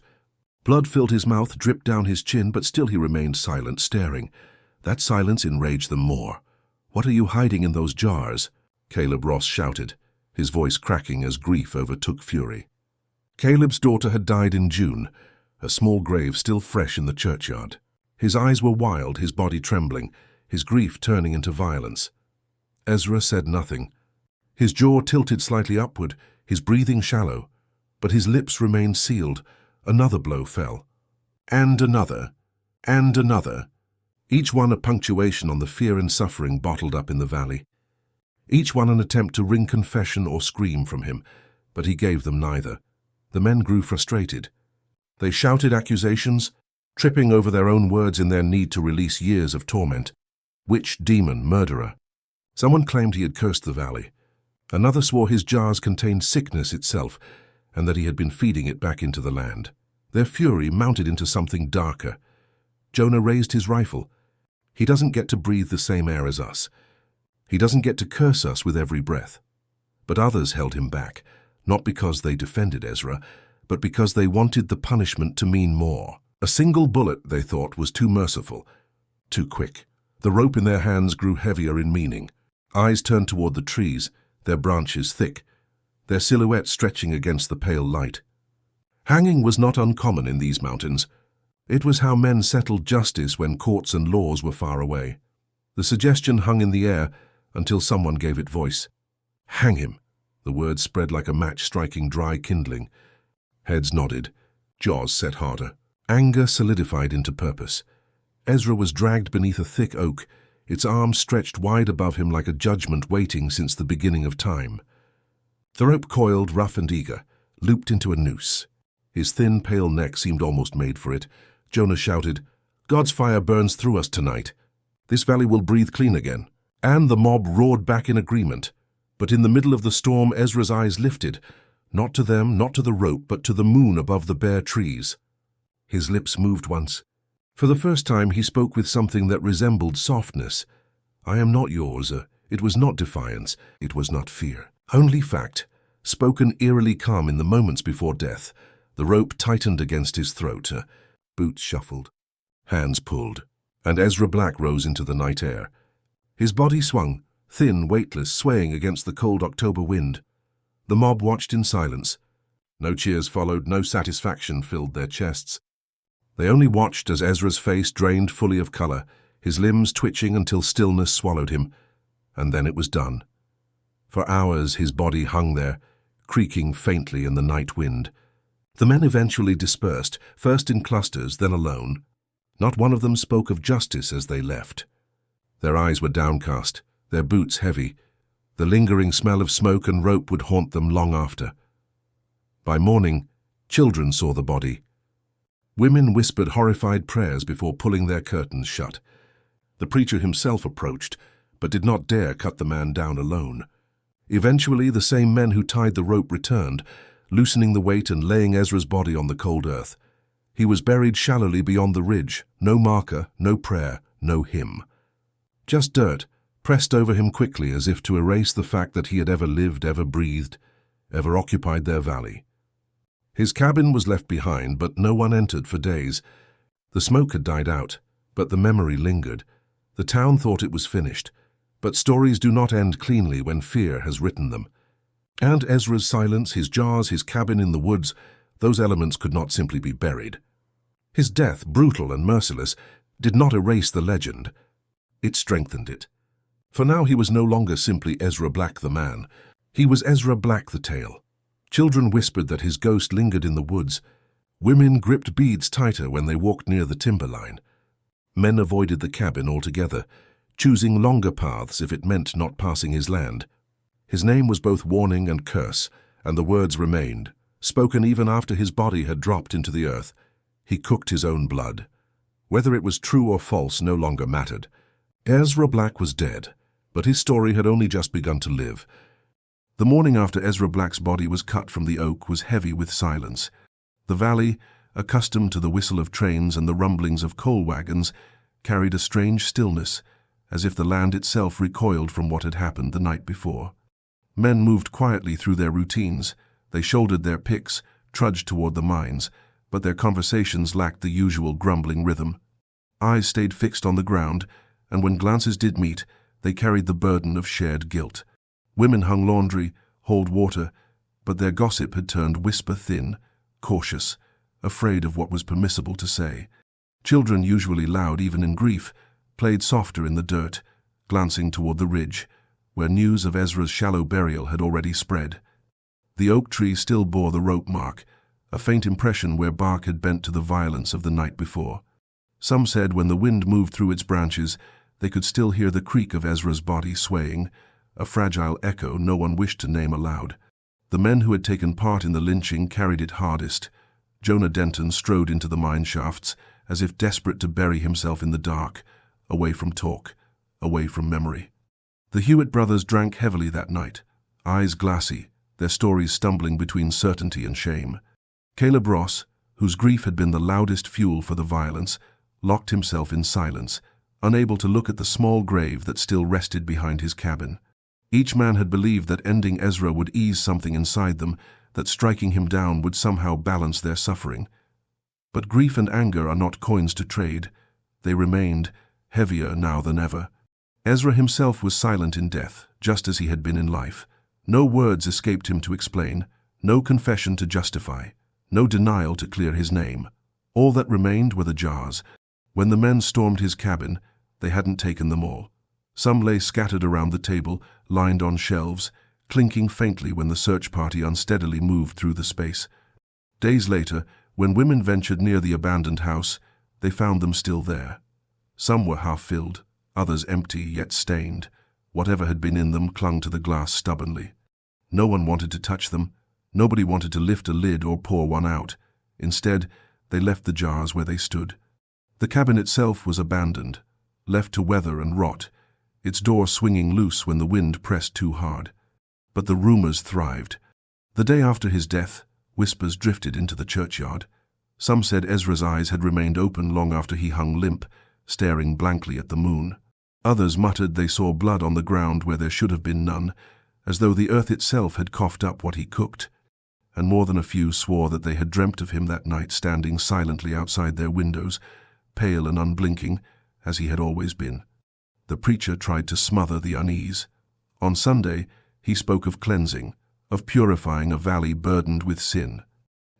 S1: Blood filled his mouth, dripped down his chin, but still he remained silent, staring. That silence enraged them more. "What are you hiding in those jars?" Caleb Ross shouted, his voice cracking as grief overtook fury. Caleb's daughter had died in June, a small grave still fresh in the churchyard. His eyes were wild, his body trembling, his grief turning into violence. Ezra said nothing. His jaw tilted slightly upward, his breathing shallow, but his lips remained sealed. Another blow fell. And another. And another. Each one a punctuation on the fear and suffering bottled up in the valley. Each one an attempt to wring confession or scream from him, but he gave them neither. The men grew frustrated. They shouted accusations, tripping over their own words in their need to release years of torment. Witch, demon, murderer. Someone claimed he had cursed the valley. Another swore his jars contained sickness itself, and that he had been feeding it back into the land. Their fury mounted into something darker. Jonah raised his rifle. He doesn't get to breathe the same air as us. He doesn't get to curse us with every breath. But others held him back, not because they defended Ezra, but because they wanted the punishment to mean more. A single bullet, they thought, was too merciful, too quick. The rope in their hands grew heavier in meaning. Eyes turned toward the trees, their branches thick, their silhouettes stretching against the pale light. Hanging was not uncommon in these mountains. It was how men settled justice when courts and laws were far away. The suggestion hung in the air until someone gave it voice. "Hang him." The words spread like a match striking dry kindling. Heads nodded, jaws set harder. Anger solidified into purpose. Ezra was dragged beneath a thick oak, its arms stretched wide above him like a judgment waiting since the beginning of time. The rope coiled, rough and eager, looped into a noose. His thin, pale neck seemed almost made for it. Jonah shouted, "God's fire burns through us tonight. This valley will breathe clean again." And the mob roared back in agreement. But in the middle of the storm, Ezra's eyes lifted, not to them, not to the rope, but to the moon above the bare trees. His lips moved once. For the first time, he spoke with something that resembled softness. "I am not yours." It was not defiance. It was not fear. Only fact, spoken eerily calm in the moments before death. The rope tightened against his throat. Boots shuffled. Hands pulled. And Ezra Black rose into the night air. His body swung, thin, weightless, swaying against the cold October wind. The mob watched in silence. No cheers followed, no satisfaction filled their chests. They only watched as Ezra's face drained fully of color, his limbs twitching until stillness swallowed him. And then it was done. For hours his body hung there, creaking faintly in the night wind. The men eventually dispersed, first in clusters, then alone. Not one of them spoke of justice as they left. Their eyes were downcast, their boots heavy. The lingering smell of smoke and rope would haunt them long after. By morning, children saw the body. Women whispered horrified prayers before pulling their curtains shut. The preacher himself approached, but did not dare cut the man down alone. Eventually, the same men who tied the rope returned, loosening the weight and laying Ezra's body on the cold earth. He was buried shallowly beyond the ridge, no marker, no prayer, no hymn. Just dirt, pressed over him quickly as if to erase the fact that he had ever lived, ever breathed, ever occupied their valley. His cabin was left behind, but no one entered for days. The smoke had died out, but the memory lingered. The town thought it was finished, but stories do not end cleanly when fear has written them. And Ezra's silence, his jars, his cabin in the woods, Those elements could not simply be buried. His death, brutal and merciless, did not erase the legend. It strengthened it. For now he was no longer simply Ezra Black the man. He was Ezra Black the tale. Children whispered that his ghost lingered in the woods. Women gripped beads tighter when they walked near the timberline. Men avoided the cabin altogether, choosing longer paths if it meant not passing his land. His name was both warning and curse, and the words remained, spoken even after his body had dropped into the earth. He cooked his own blood. Whether it was true or false no longer mattered. Ezra Black was dead, but his story had only just begun to live. The morning after Ezra Black's body was cut from the oak was heavy with silence. The valley, accustomed to the whistle of trains and the rumblings of coal wagons, carried a strange stillness, as if the land itself recoiled from what had happened the night before. Men moved quietly through their routines. They shouldered their picks, trudged toward the mines, but their conversations lacked the usual grumbling rhythm. Eyes stayed fixed on the ground, and when glances did meet, they carried the burden of shared guilt. Women hung laundry, hauled water, but their gossip had turned whisper-thin, cautious, afraid of what was permissible to say. Children, usually loud even in grief, played softer in the dirt, glancing toward the ridge, where news of Ezra's shallow burial had already spread. The oak tree still bore the rope mark, a faint impression where bark had bent to the violence of the night before. Some said when the wind moved through its branches, they could still hear the creak of Ezra's body swaying, a fragile echo no one wished to name aloud. The men who had taken part in the lynching carried it hardest. Jonah Denton strode into the mine shafts, as if desperate to bury himself in the dark, away from talk, away from memory. The Hewitt brothers drank heavily that night, eyes glassy, their stories stumbling between certainty and shame. Caleb Ross, whose grief had been the loudest fuel for the violence, locked himself in silence, unable to look at the small grave that still rested behind his cabin. Each man had believed that ending Ezra would ease something inside them, that striking him down would somehow balance their suffering. But grief and anger are not coins to trade. They remained, heavier now than ever. Ezra himself was silent in death, just as he had been in life. No words escaped him to explain, no confession to justify, no denial to clear his name. All that remained were the jars. When the men stormed his cabin, they hadn't taken them all. Some lay scattered around the table, lined on shelves, clinking faintly when the search party unsteadily moved through the space. Days later, when women ventured near the abandoned house, they found them still there. Some were half-filled, others empty yet stained. Whatever had been in them clung to the glass stubbornly. No one wanted to touch them. Nobody wanted to lift a lid or pour one out. Instead, they left the jars where they stood. The cabin itself was abandoned, left to weather and rot, its door swinging loose when the wind pressed too hard. But the rumors thrived. The day after his death, whispers drifted into the churchyard. Some said Ezra's eyes had remained open long after he hung limp, staring blankly at the moon. Others muttered they saw blood on the ground where there should have been none, as though the earth itself had coughed up what he cooked. And more than a few swore that they had dreamt of him that night standing silently outside their windows, pale and unblinking, as he had always been. The preacher tried to smother the unease. On Sunday, he spoke of cleansing, of purifying a valley burdened with sin.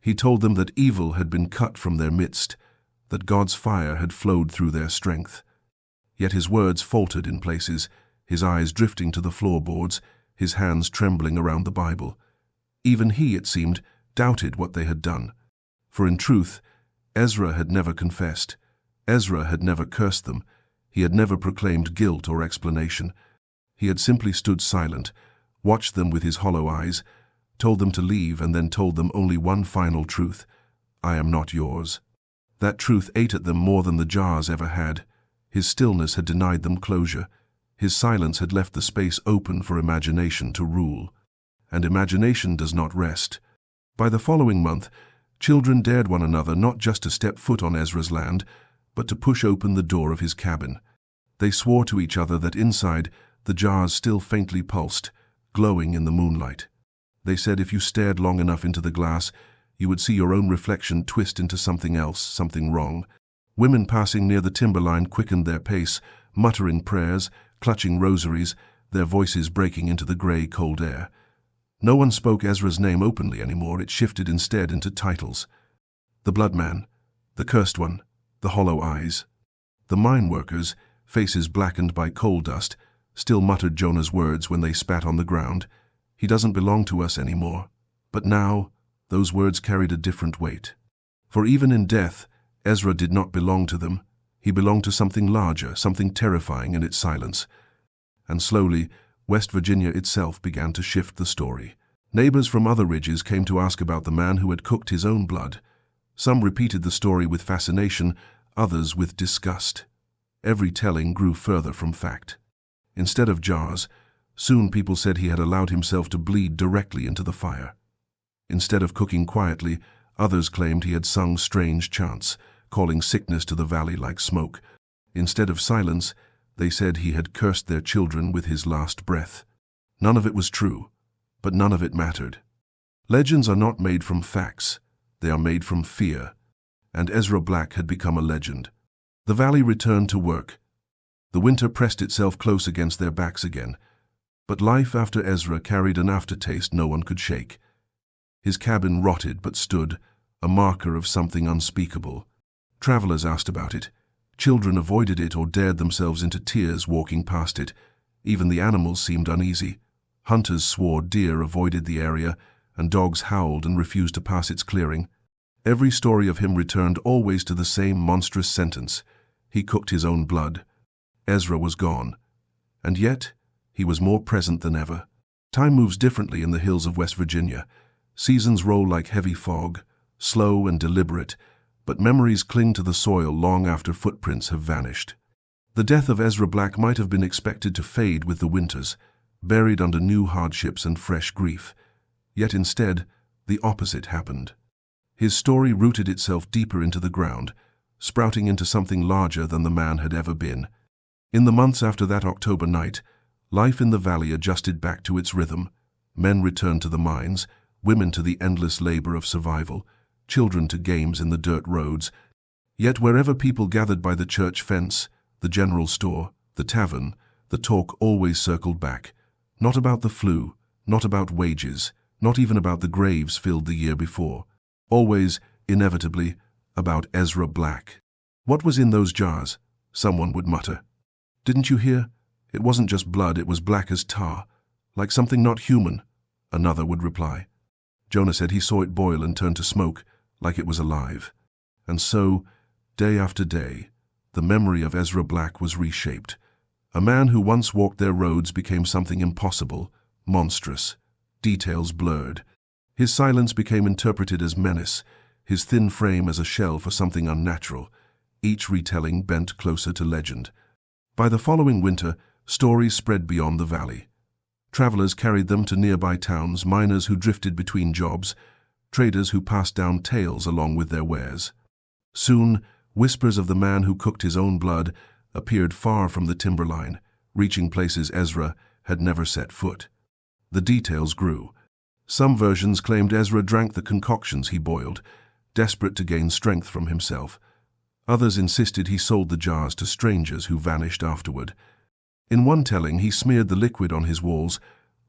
S1: He told them that evil had been cut from their midst, that God's fire had flowed through their strength. Yet his words faltered in places, his eyes drifting to the floorboards, his hands trembling around the Bible. Even he, it seemed, doubted what they had done. For in truth, Ezra had never confessed. Ezra had never cursed them. He had never proclaimed guilt or explanation. He had simply stood silent, watched them with his hollow eyes, told them to leave, and then told them only one final truth: I am not yours. That truth ate at them more than the jars ever had. His stillness had denied them closure. His silence had left the space open for imagination to rule. And imagination does not rest. By the following month, children dared one another not just to step foot on Ezra's land, but to push open the door of his cabin. They swore to each other that inside, the jars still faintly pulsed, glowing in the moonlight. They said if you stared long enough into the glass, you would see your own reflection twist into something else, something wrong. Women passing near the timberline quickened their pace, muttering prayers, clutching rosaries, their voices breaking into the grey, cold air. No one spoke Ezra's name openly anymore. It shifted instead into titles. The Blood Man, the Cursed One, the Hollow Eyes. The mine workers, faces blackened by coal dust, still muttered Jonah's words when they spat on the ground. He doesn't belong to us anymore. But now, those words carried a different weight. For even in death, Ezra did not belong to them. He belonged to something larger, something terrifying in its silence. And slowly, West Virginia itself began to shift the story. Neighbors from other ridges came to ask about the man who had cooked his own blood. Some repeated the story with fascination, others with disgust. Every telling grew further from fact. Instead of jars, soon people said he had allowed himself to bleed directly into the fire. Instead of cooking quietly, others claimed he had sung strange chants, calling sickness to the valley like smoke. Instead of silence, they said he had cursed their children with his last breath. None of it was true, but none of it mattered. Legends are not made from facts. They are made from fear. And Ezra Black had become a legend. The valley returned to work. The winter pressed itself close against their backs again. But life after Ezra carried an aftertaste no one could shake. His cabin rotted but stood, a marker of something unspeakable. Travelers asked about it. Children avoided it or dared themselves into tears walking past it. Even the animals seemed uneasy. Hunters swore deer avoided the area, and dogs howled and refused to pass its clearing. Every story of him returned always to the same monstrous sentence. He cooked his own blood. Ezra was gone. And yet, he was more present than ever. Time moves differently in the hills of West Virginia. Seasons roll like heavy fog, slow and deliberate, but memories cling to the soil long after footprints have vanished. The death of Ezra Black might have been expected to fade with the winters, buried under new hardships and fresh grief. Yet instead, the opposite happened. His story rooted itself deeper into the ground, sprouting into something larger than the man had ever been. In the months after that October night, life in the valley adjusted back to its rhythm. Men returned to the mines, women to the endless labor of survival, children to games in the dirt roads. Yet wherever people gathered by the church fence, the general store, the tavern, the talk always circled back. Not about the flu, not about wages, not even about the graves filled the year before. Always, inevitably, about Ezra Black. What was in those jars? Someone would mutter. Didn't you hear? It wasn't just blood, it was black as tar, like something not human, another would reply. Jonah said he saw it boil and turn to smoke, like it was alive. And so, day after day, the memory of Ezra Black was reshaped. A man who once walked their roads became something impossible, monstrous, details blurred. His silence became interpreted as menace, his thin frame as a shell for something unnatural, each retelling bent closer to legend. By the following winter, stories spread beyond the valley. Travelers carried them to nearby towns, miners who drifted between jobs, traders who passed down tales along with their wares. Soon, whispers of the man who cooked his own blood appeared far from the timberline, reaching places Ezra had never set foot. The details grew. Some versions claimed Ezra drank the concoctions he boiled, desperate to gain strength from himself. Others insisted he sold the jars to strangers who vanished afterward. In one telling, he smeared the liquid on his walls,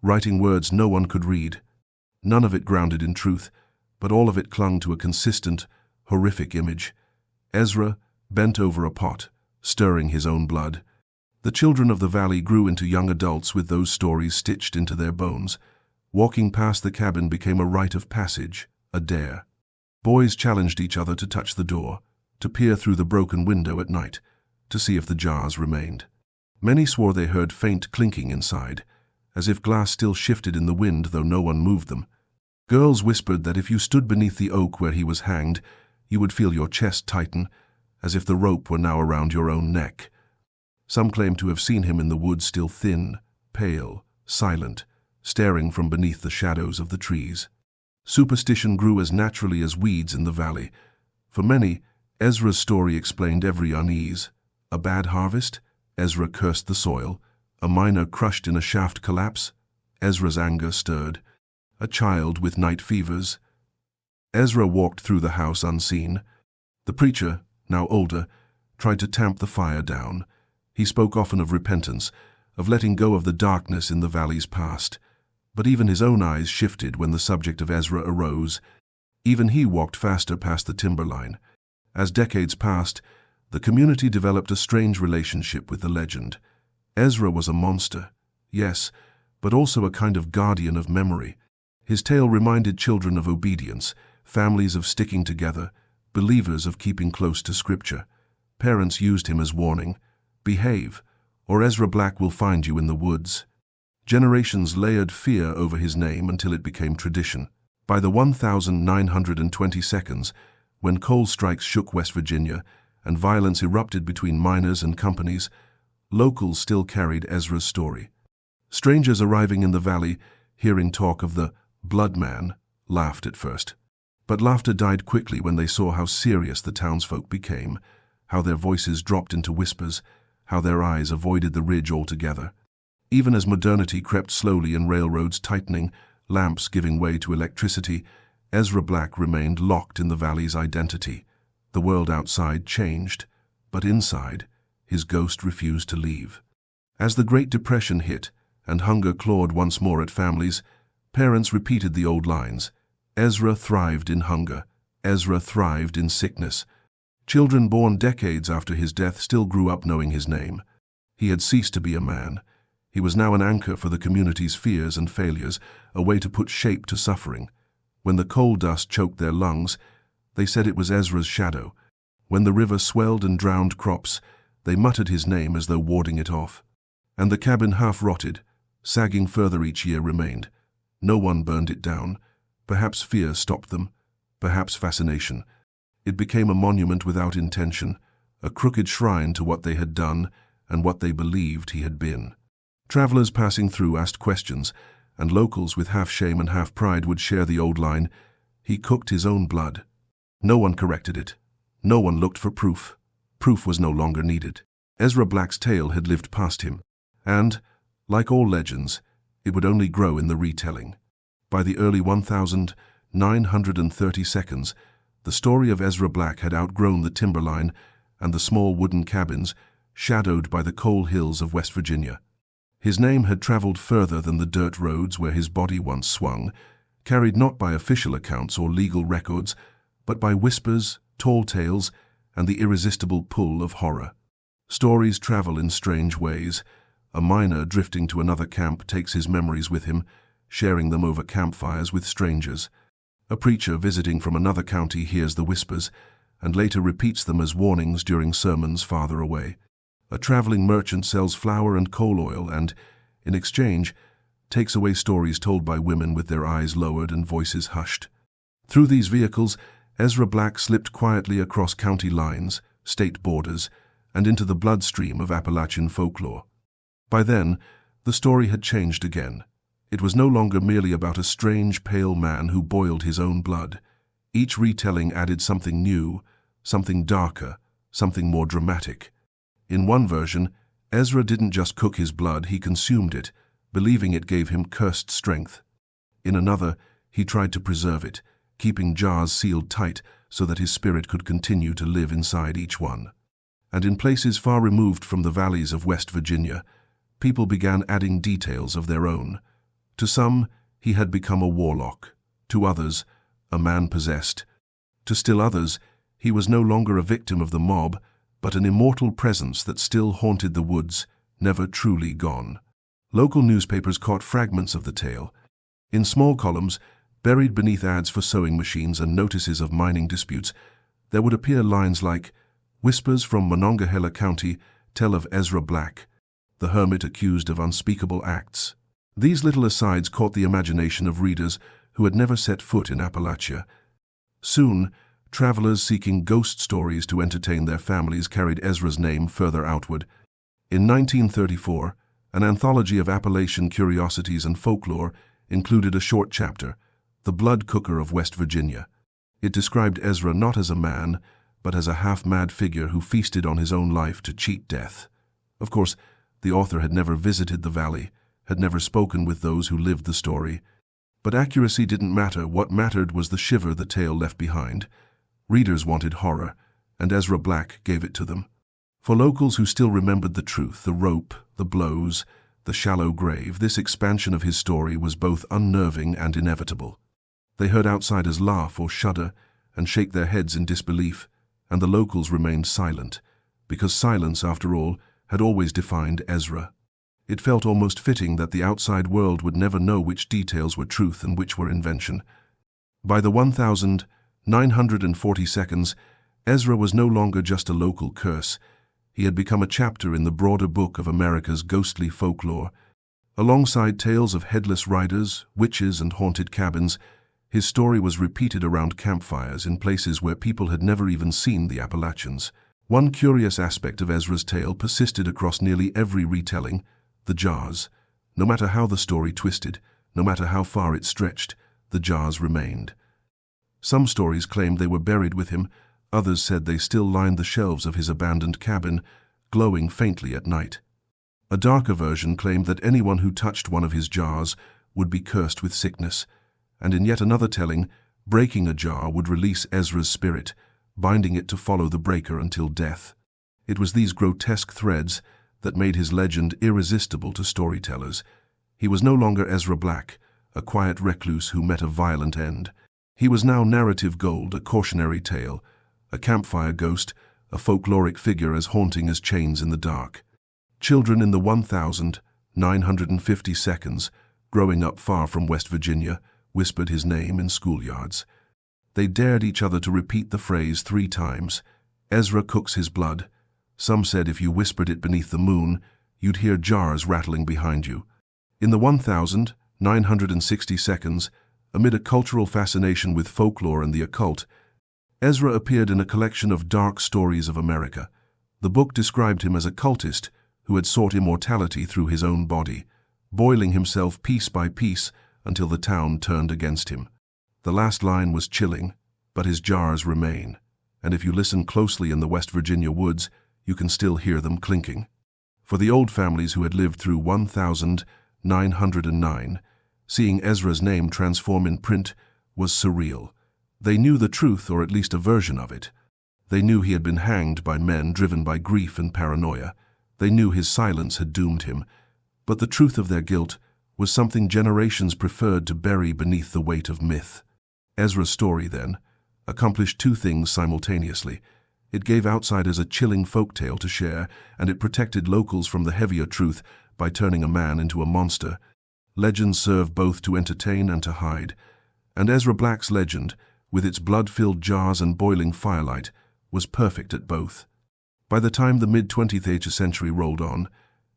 S1: writing words no one could read. None of it grounded in truth, but all of it clung to a consistent, horrific image. Ezra bent over a pot, stirring his own blood. The children of the valley grew into young adults with those stories stitched into their bones. Walking past the cabin became a rite of passage, a dare. Boys challenged each other to touch the door, to peer through the broken window at night, to see if the jars remained. Many swore they heard faint clinking inside, as if glass still shifted in the wind though no one moved them. Girls whispered that if you stood beneath the oak where he was hanged, you would feel your chest tighten, as if the rope were now around your own neck. Some claimed to have seen him in the woods still thin, pale, silent, staring from beneath the shadows of the trees. Superstition grew as naturally as weeds in the valley. For many, Ezra's story explained every unease. A bad harvest? Ezra cursed the soil. A miner crushed in a shaft collapse? Ezra's anger stirred. A child with night fevers? Ezra walked through the house unseen. The preacher, now older, tried to tamp the fire down. He spoke often of repentance, of letting go of the darkness in the valley's past. But even his own eyes shifted when the subject of Ezra arose. Even he walked faster past the timberline. As decades passed, the community developed a strange relationship with the legend. Ezra was a monster, yes, but also a kind of guardian of memory. His tale reminded children of obedience, families of sticking together, believers of keeping close to Scripture. Parents used him as warning, "Behave, or Ezra Black will find you in the woods." Generations layered fear over his name until it became tradition. By the 1922, when coal strikes shook West Virginia and violence erupted between miners and companies, locals still carried Ezra's story. Strangers arriving in the valley, hearing talk of the Blood Man, laughed at first. But laughter died quickly when they saw how serious the townsfolk became, how their voices dropped into whispers, how their eyes avoided the ridge altogether. Even as modernity crept slowly and railroads tightening, lamps giving way to electricity, Ezra Black remained locked in the valley's identity. The world outside changed, but inside, his ghost refused to leave. As the Great Depression hit and hunger clawed once more at families, parents repeated the old lines. Ezra thrived in hunger. Ezra thrived in sickness. Children born decades after his death still grew up knowing his name. He had ceased to be a man. He was now an anchor for the community's fears and failures, a way to put shape to suffering. When the coal dust choked their lungs, they said it was Ezra's shadow. When the river swelled and drowned crops, they muttered his name as though warding it off. And the cabin half-rotted, sagging further each year, remained. No one burned it down. Perhaps fear stopped them, perhaps fascination. It became a monument without intention, a crooked shrine to what they had done and what they believed he had been. Travelers passing through asked questions, and locals with half shame and half pride would share the old line, "He cooked his own blood." No one corrected it. No one looked for proof. Proof was no longer needed. Ezra Black's tale had lived past him, and, like all legends, it would only grow in the retelling. By the early 1930s, the story of Ezra Black had outgrown the timberline and the small wooden cabins shadowed by the coal hills of West Virginia. His name had traveled further than the dirt roads where his body once swung, carried not by official accounts or legal records, but by whispers, tall tales, and the irresistible pull of horror. Stories travel in strange ways. A miner drifting to another camp takes his memories with him, sharing them over campfires with strangers. A preacher visiting from another county hears the whispers, and later repeats them as warnings during sermons farther away. A traveling merchant sells flour and coal oil and, in exchange, takes away stories told by women with their eyes lowered and voices hushed. Through these vehicles, Ezra Black slipped quietly across county lines, state borders, and into the bloodstream of Appalachian folklore. By then, the story had changed again. It was no longer merely about a strange, pale man who boiled his own blood. Each retelling added something new, something darker, something more dramatic. In one version, Ezra didn't just cook his blood, he consumed it, believing it gave him cursed strength. In another, he tried to preserve it, keeping jars sealed tight so that his spirit could continue to live inside each one. And in places far removed from the valleys of West Virginia, people began adding details of their own. To some, he had become a warlock. To others, a man possessed. To still others, he was no longer a victim of the mob, but an immortal presence that still haunted the woods, never truly gone. Local newspapers caught fragments of the tale. In small columns, buried beneath ads for sewing machines and notices of mining disputes, there would appear lines like, "Whispers from Monongahela County tell of Ezra Black, the hermit accused of unspeakable acts." These little asides caught the imagination of readers who had never set foot in Appalachia. Soon, travelers seeking ghost stories to entertain their families carried Ezra's name further outward. In 1934, an anthology of Appalachian curiosities and folklore included a short chapter, "The Blood Cooker of West Virginia." It described Ezra not as a man, but as a half-mad figure who feasted on his own life to cheat death. Of course, the author had never visited the valley, had never spoken with those who lived the story. But accuracy didn't matter. What mattered was the shiver the tale left behind. Readers wanted horror, and Ezra Black gave it to them. For locals who still remembered the truth, the rope, the blows, the shallow grave, this expansion of his story was both unnerving and inevitable. They heard outsiders laugh or shudder and shake their heads in disbelief, and the locals remained silent, because silence, after all, had always defined Ezra. It felt almost fitting that the outside world would never know which details were truth and which were invention. By the 1940 seconds, Ezra was no longer just a local curse. He had become a chapter in the broader book of America's ghostly folklore. Alongside tales of headless riders, witches, and haunted cabins, his story was repeated around campfires in places where people had never even seen the Appalachians. One curious aspect of Ezra's tale persisted across nearly every retelling: the jars. No matter how the story twisted, no matter how far it stretched, the jars remained. Some stories claimed they were buried with him, others said they still lined the shelves of his abandoned cabin, glowing faintly at night. A darker version claimed that anyone who touched one of his jars would be cursed with sickness, and in yet another telling, breaking a jar would release Ezra's spirit, binding it to follow the breaker until death. It was these grotesque threads that made his legend irresistible to storytellers. He was no longer Ezra Black, a quiet recluse who met a violent end. He was now narrative gold, a cautionary tale, a campfire ghost, a folkloric figure as haunting as chains in the dark. Children in the 1950 seconds, growing up far from West Virginia, whispered his name in schoolyards. They dared each other to repeat the phrase 3 times. Ezra cooks his blood. Some said if you whispered it beneath the moon, you'd hear jars rattling behind you. In the 1960 seconds, amid a cultural fascination with folklore and the occult, Ezra appeared in a collection of dark stories of America. The book described him as a cultist who had sought immortality through his own body, boiling himself piece by piece until the town turned against him. The last line was chilling, but his jars remain, and if you listen closely in the West Virginia woods, you can still hear them clinking. For the old families who had lived through 1909, seeing Ezra's name transform in print was surreal. They knew the truth, or at least a version of it. They knew he had been hanged by men driven by grief and paranoia. They knew his silence had doomed him. But the truth of their guilt was something generations preferred to bury beneath the weight of myth. Ezra's story, then, accomplished 2 things simultaneously. It gave outsiders a chilling folktale to share, and it protected locals from the heavier truth by turning a man into a monster. Legends serve both to entertain and to hide, and Ezra Black's legend, with its blood-filled jars and boiling firelight, was perfect at both. By the time the mid-20th century rolled on,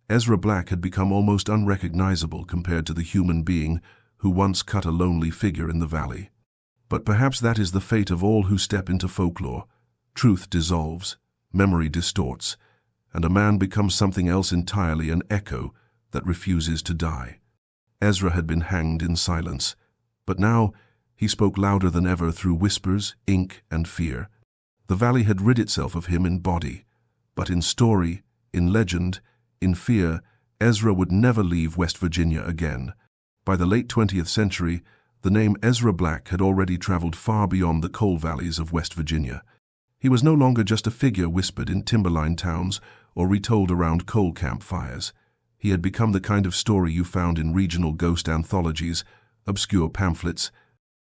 S1: Ezra Black had become almost unrecognizable compared to the human being who once cut a lonely figure in the valley. But perhaps that is the fate of all who step into folklore. Truth dissolves, memory distorts, and a man becomes something else entirely, an echo that refuses to die. Ezra had been hanged in silence, but now he spoke louder than ever through whispers, ink, and fear. The valley had rid itself of him in body, but in story, in legend, in fear, Ezra would never leave West Virginia again. By the late 20th century, the name Ezra Black had already traveled far beyond the coal valleys of West Virginia. He was no longer just a figure whispered in timberline towns or retold around coal camp fires. He had become the kind of story you found in regional ghost anthologies, obscure pamphlets,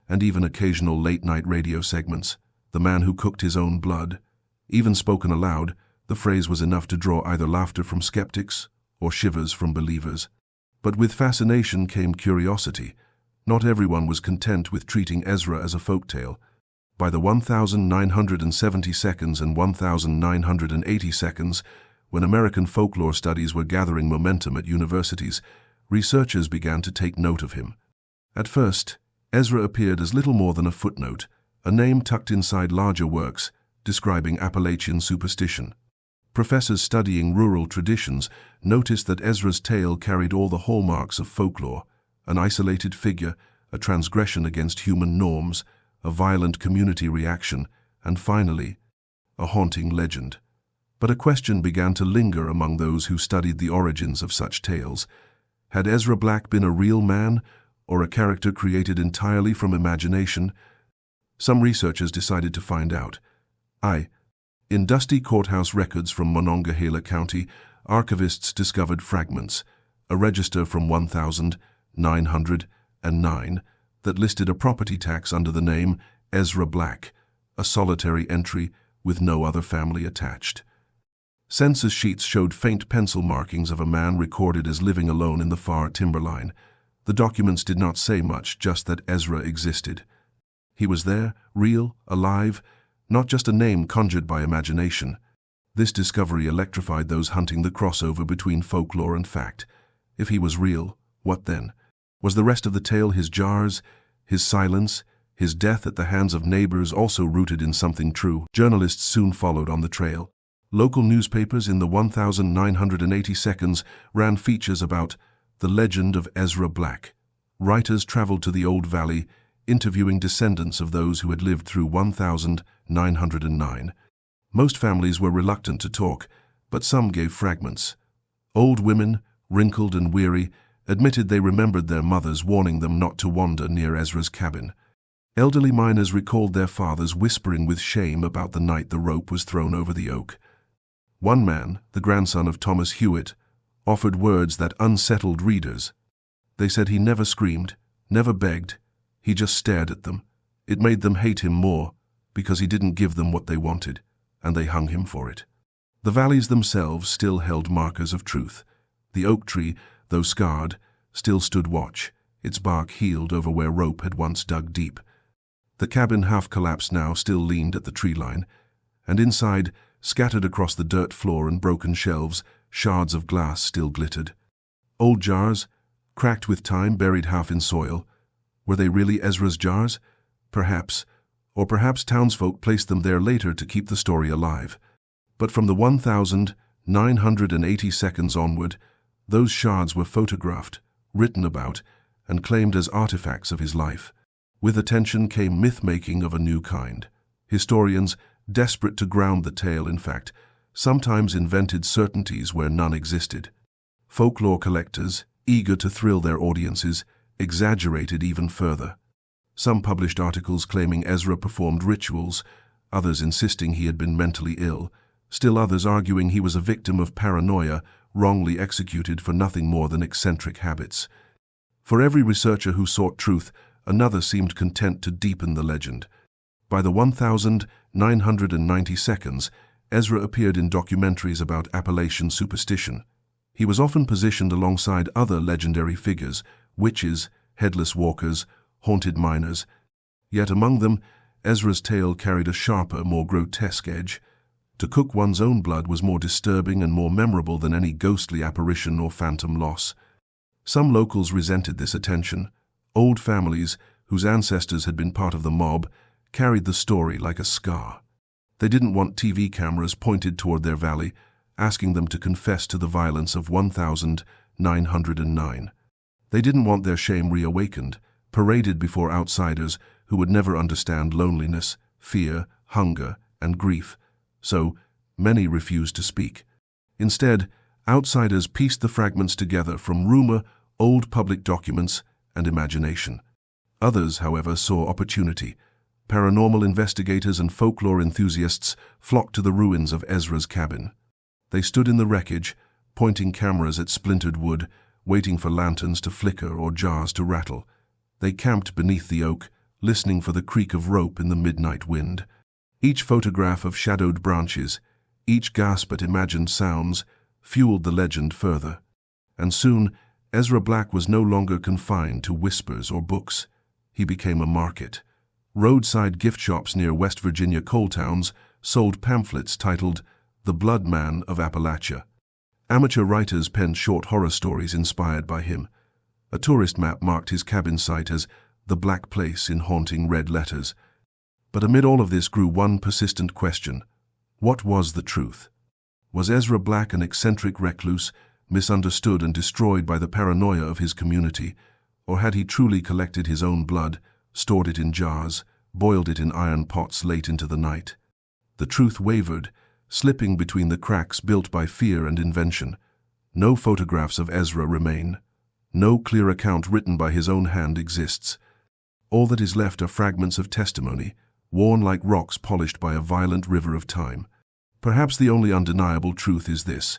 S1: and even occasional late-night radio segments. The man who cooked his own blood. Even spoken aloud, the phrase was enough to draw either laughter from skeptics or shivers from believers. But with fascination came curiosity. Not everyone was content with treating Ezra as a folktale. By the 1970 seconds and 1980 seconds, when American folklore studies were gathering momentum at universities, researchers began to take note of him. At first, Ezra appeared as little more than a footnote, a name tucked inside larger works describing Appalachian superstition. Professors studying rural traditions noticed that Ezra's tale carried all the hallmarks of folklore: an isolated figure, a transgression against human norms, a violent community reaction, and finally, a haunting legend. But a question began to linger among those who studied the origins of such tales. Had Ezra Black been a real man, or a character created entirely from imagination? Some researchers decided to find out. In dusty courthouse records from Monongahela County, archivists discovered fragments, a register from 1909 that listed a property tax under the name Ezra Black, a solitary entry with no other family attached. Census sheets showed faint pencil markings of a man recorded as living alone in the far timberline. The documents did not say much, just that Ezra existed. He was there, real, alive, not just a name conjured by imagination. This discovery electrified those hunting the crossover between folklore and fact. If he was real, what then? Was the rest of the tale his jars, his silence, his death at the hands of neighbors also rooted in something true? Journalists soon followed on the trail. Local newspapers in the 1980 seconds ran features about the legend of Ezra Black. Writers traveled to the Old Valley, interviewing descendants of those who had lived through 1909. Most families were reluctant to talk, but some gave fragments. Old women, wrinkled and weary, admitted they remembered their mothers warning them not to wander near Ezra's cabin. Elderly miners recalled their fathers whispering with shame about the night the rope was thrown over the oak. One man, the grandson of Thomas Hewitt, offered words that unsettled readers. They said he never screamed, never begged, he just stared at them. It made them hate him more, because he didn't give them what they wanted, and they hung him for it. The valleys themselves still held markers of truth. The oak tree, though scarred, still stood watch, its bark healed over where rope had once dug deep. The cabin, half-collapsed now, still leaned at the tree line, and inside, scattered across the dirt floor and broken shelves, shards of glass still glittered. Old jars, cracked with time, buried half in soil. Were they really Ezra's jars? Perhaps. Or perhaps townsfolk placed them there later to keep the story alive. But from the 1980 seconds onward, those shards were photographed, written about, and claimed as artifacts of his life. With attention came myth-making of a new kind. Historians, desperate to ground the tale in fact, sometimes invented certainties where none existed. Folklore collectors, eager to thrill their audiences, exaggerated even further. Some published articles claiming Ezra performed rituals, others insisting he had been mentally ill, still others arguing he was a victim of paranoia, wrongly executed for nothing more than eccentric habits. For every researcher who sought truth, another seemed content to deepen the legend. By the 1990 seconds, Ezra appeared in documentaries about Appalachian superstition. He was often positioned alongside other legendary figures, witches, headless walkers, haunted miners. Yet among them, Ezra's tale carried a sharper, more grotesque edge. To cook one's own blood was more disturbing and more memorable than any ghostly apparition or phantom loss. Some locals resented this attention. Old families, whose ancestors had been part of the mob, carried the story like a scar. They didn't want TV cameras pointed toward their valley, asking them to confess to the violence of 1909. They didn't want their shame reawakened, paraded before outsiders who would never understand loneliness, fear, hunger, and grief. So, many refused to speak. Instead, outsiders pieced the fragments together from rumor, old public documents, and imagination. Others, however, saw opportunity. Paranormal investigators and folklore enthusiasts flocked to the ruins of Ezra's cabin. They stood in the wreckage, pointing cameras at splintered wood, waiting for lanterns to flicker or jars to rattle. They camped beneath the oak, listening for the creak of rope in the midnight wind. Each photograph of shadowed branches, each gasp at imagined sounds, fueled the legend further. And soon, Ezra Black was no longer confined to whispers or books. He became a market. Roadside gift shops near West Virginia coal towns sold pamphlets titled The Blood Man of Appalachia. Amateur writers penned short horror stories inspired by him. A tourist map marked his cabin site as the Black Place in haunting red letters. But amid all of this grew one persistent question. What was the truth? Was Ezra Black an eccentric recluse, misunderstood and destroyed by the paranoia of his community, or had he truly collected his own blood, stored it in jars, boiled it in iron pots late into the night? The truth wavered, slipping between the cracks built by fear and invention. No photographs of Ezra remain. No clear account written by his own hand exists. All that is left are fragments of testimony, worn like rocks polished by a violent river of time. Perhaps the only undeniable truth is this.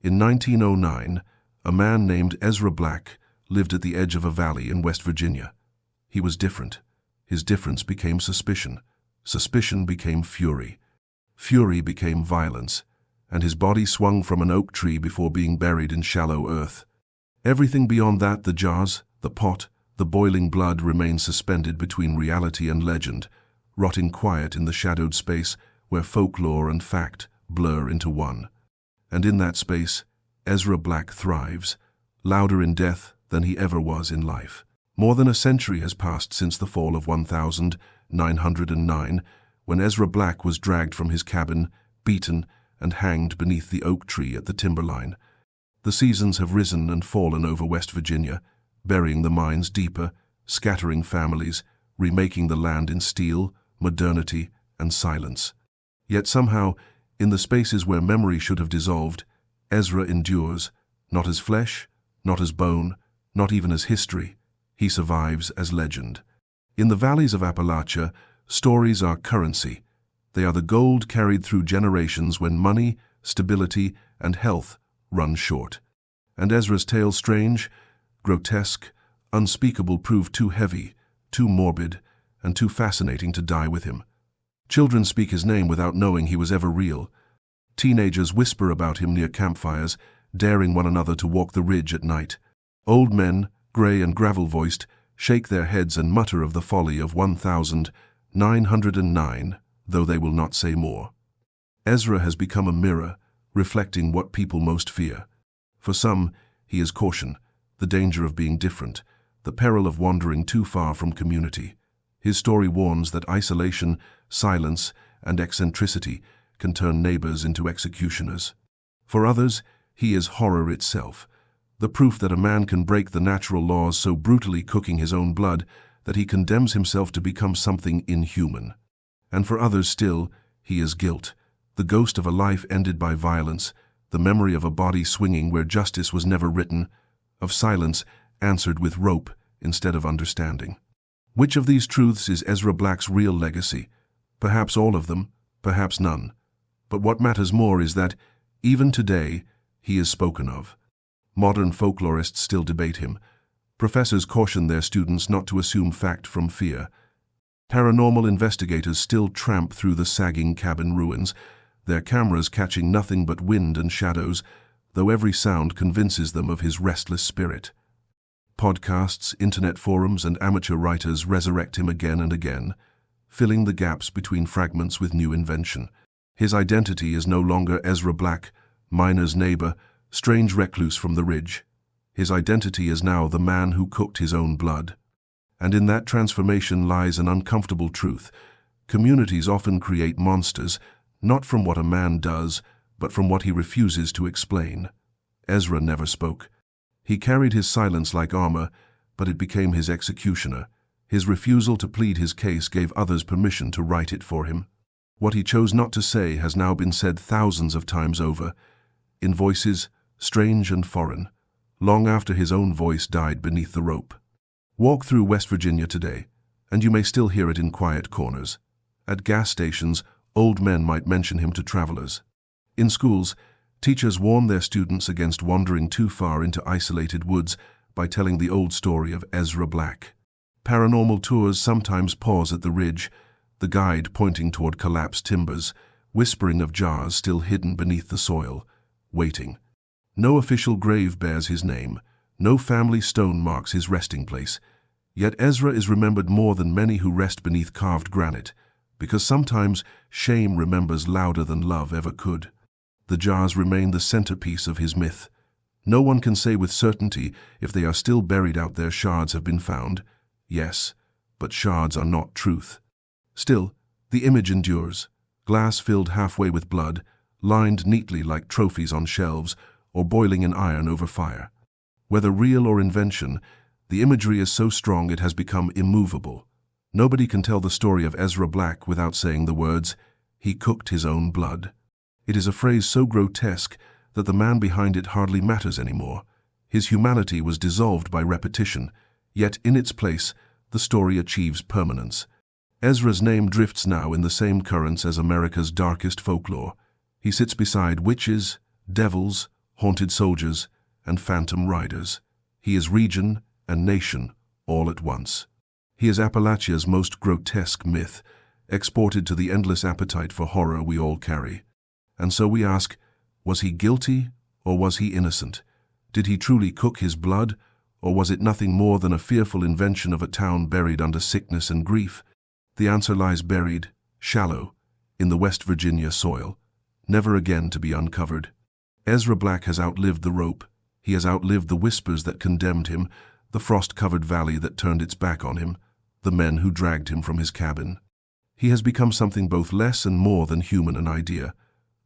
S1: In 1909, A man named Ezra Black lived at the edge of a valley in West Virginia. He was different. His difference became suspicion. Suspicion became fury. Fury became violence, and his body swung from an oak tree before being buried in shallow earth. Everything beyond that, the jars, the pot, the boiling blood, remained suspended between reality and legend, rotting quiet in the shadowed space where folklore and fact blur into one. And in that space, Ezra Black thrives, louder in death than he ever was in life. More than a century has passed since the fall of 1909, when Ezra Black was dragged from his cabin, beaten, and hanged beneath the oak tree at the timberline. The seasons have risen and fallen over West Virginia, burying the mines deeper, scattering families, remaking the land in steel, modernity, and silence. Yet somehow, in the spaces where memory should have dissolved, Ezra endures, not as flesh, not as bone, not even as history. He survives as legend. In the valleys of Appalachia, stories are currency. They are the gold carried through generations when money, stability, and health run short. And Ezra's tale, strange, grotesque, unspeakable, proved too heavy, too morbid, and too fascinating to die with him. Children speak his name without knowing he was ever real. Teenagers whisper about him near campfires, daring one another to walk the ridge at night. Old men, grey and gravel-voiced, shake their heads and mutter of the folly of 1909, though they will not say more. Ezra has become a mirror, reflecting what people most fear. For some, he is caution, the danger of being different, the peril of wandering too far from community. His story warns that isolation, silence, and eccentricity can turn neighbors into executioners. For others, he is horror itself, the proof that a man can break the natural laws so brutally cooking his own blood that he condemns himself to become something inhuman. And for others still, he is guilt, the ghost of a life ended by violence, the memory of a body swinging where justice was never written, of silence answered with rope instead of understanding. Which of these truths is Ezra Black's real legacy? Perhaps all of them, perhaps none. But what matters more is that, even today, he is spoken of. Modern folklorists still debate him. Professors caution their students not to assume fact from fear. Paranormal investigators still tramp through the sagging cabin ruins, their cameras catching nothing but wind and shadows, though every sound convinces them of his restless spirit. Podcasts, internet forums, and amateur writers resurrect him again and again, filling the gaps between fragments with new invention. His identity is no longer Ezra Black, miner's neighbor, strange recluse from the ridge. His identity is now the man who cooked his own blood. And in that transformation lies an uncomfortable truth. Communities often create monsters, not from what a man does, but from what he refuses to explain. Ezra never spoke. He carried his silence like armor, but it became his executioner. His refusal to plead his case gave others permission to write it for him. What he chose not to say has now been said thousands of times over, in voices strange and foreign, long after his own voice died beneath the rope. Walk through West Virginia today, and you may still hear it in quiet corners. At gas stations, old men might mention him to travelers. In schools, teachers warn their students against wandering too far into isolated woods by telling the old story of Ezra Black. Paranormal tours sometimes pause at the ridge, the guide pointing toward collapsed timbers, whispering of jars still hidden beneath the soil, waiting. No official grave bears his name, no family stone marks his resting place, yet Ezra is remembered more than many who rest beneath carved granite, because sometimes shame remembers louder than love ever could. The jars remain the centerpiece of his myth. No one can say with certainty if they are still buried out there. Shards have been found, yes, but shards are not truth. Still, the image endures, glass filled halfway with blood, lined neatly like trophies on shelves, or boiling in iron over fire. Whether real or invention, the imagery is so strong it has become immovable. Nobody can tell the story of Ezra Black without saying the words, "He cooked his own blood." It is a phrase so grotesque that the man behind it hardly matters anymore. His humanity was dissolved by repetition, yet in its place, the story achieves permanence. Ezra's name drifts now in the same currents as America's darkest folklore. He sits beside witches, devils, haunted soldiers, and phantom riders. He is region and nation all at once. He is Appalachia's most grotesque myth, exported to the endless appetite for horror we all carry. And so we ask, was he guilty or was he innocent? Did he truly cook his blood, or was it nothing more than a fearful invention of a town buried under sickness and grief? The answer lies buried, shallow, in the West Virginia soil, never again to be uncovered. Ezra Black has outlived the rope. He has outlived the whispers that condemned him, the frost-covered valley that turned its back on him, the men who dragged him from his cabin. He has become something both less and more than human, an idea,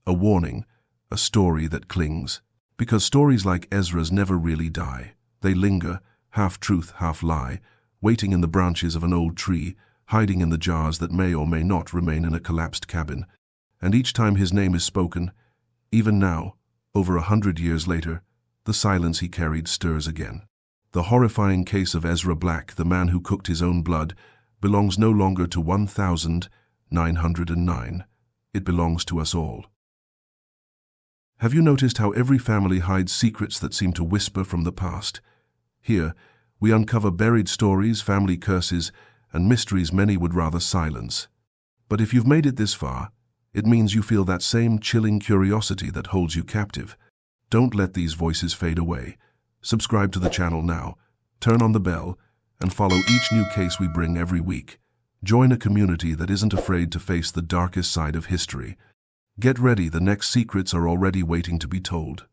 S1: a warning, a story that clings. Because stories like Ezra's never really die. They linger, half truth, half lie, waiting in the branches of an old tree, hiding in the jars that may or may not remain in a collapsed cabin. And each time his name is spoken, even now, over 100 years later, the silence he carried stirs again. The horrifying case of Ezra Black, the man who cooked his own blood, belongs no longer to 1,909. It belongs to us all. Have you noticed how every family hides secrets that seem to whisper from the past? Here, we uncover buried stories, family curses, and mysteries many would rather silence. But if you've made it this far, it means you feel that same chilling curiosity that holds you captive. Don't let these voices fade away. Subscribe to the channel now, turn on the bell, and follow each new case we bring every week. Join a community that isn't afraid to face the darkest side of history. Get ready, the next secrets are already waiting to be told.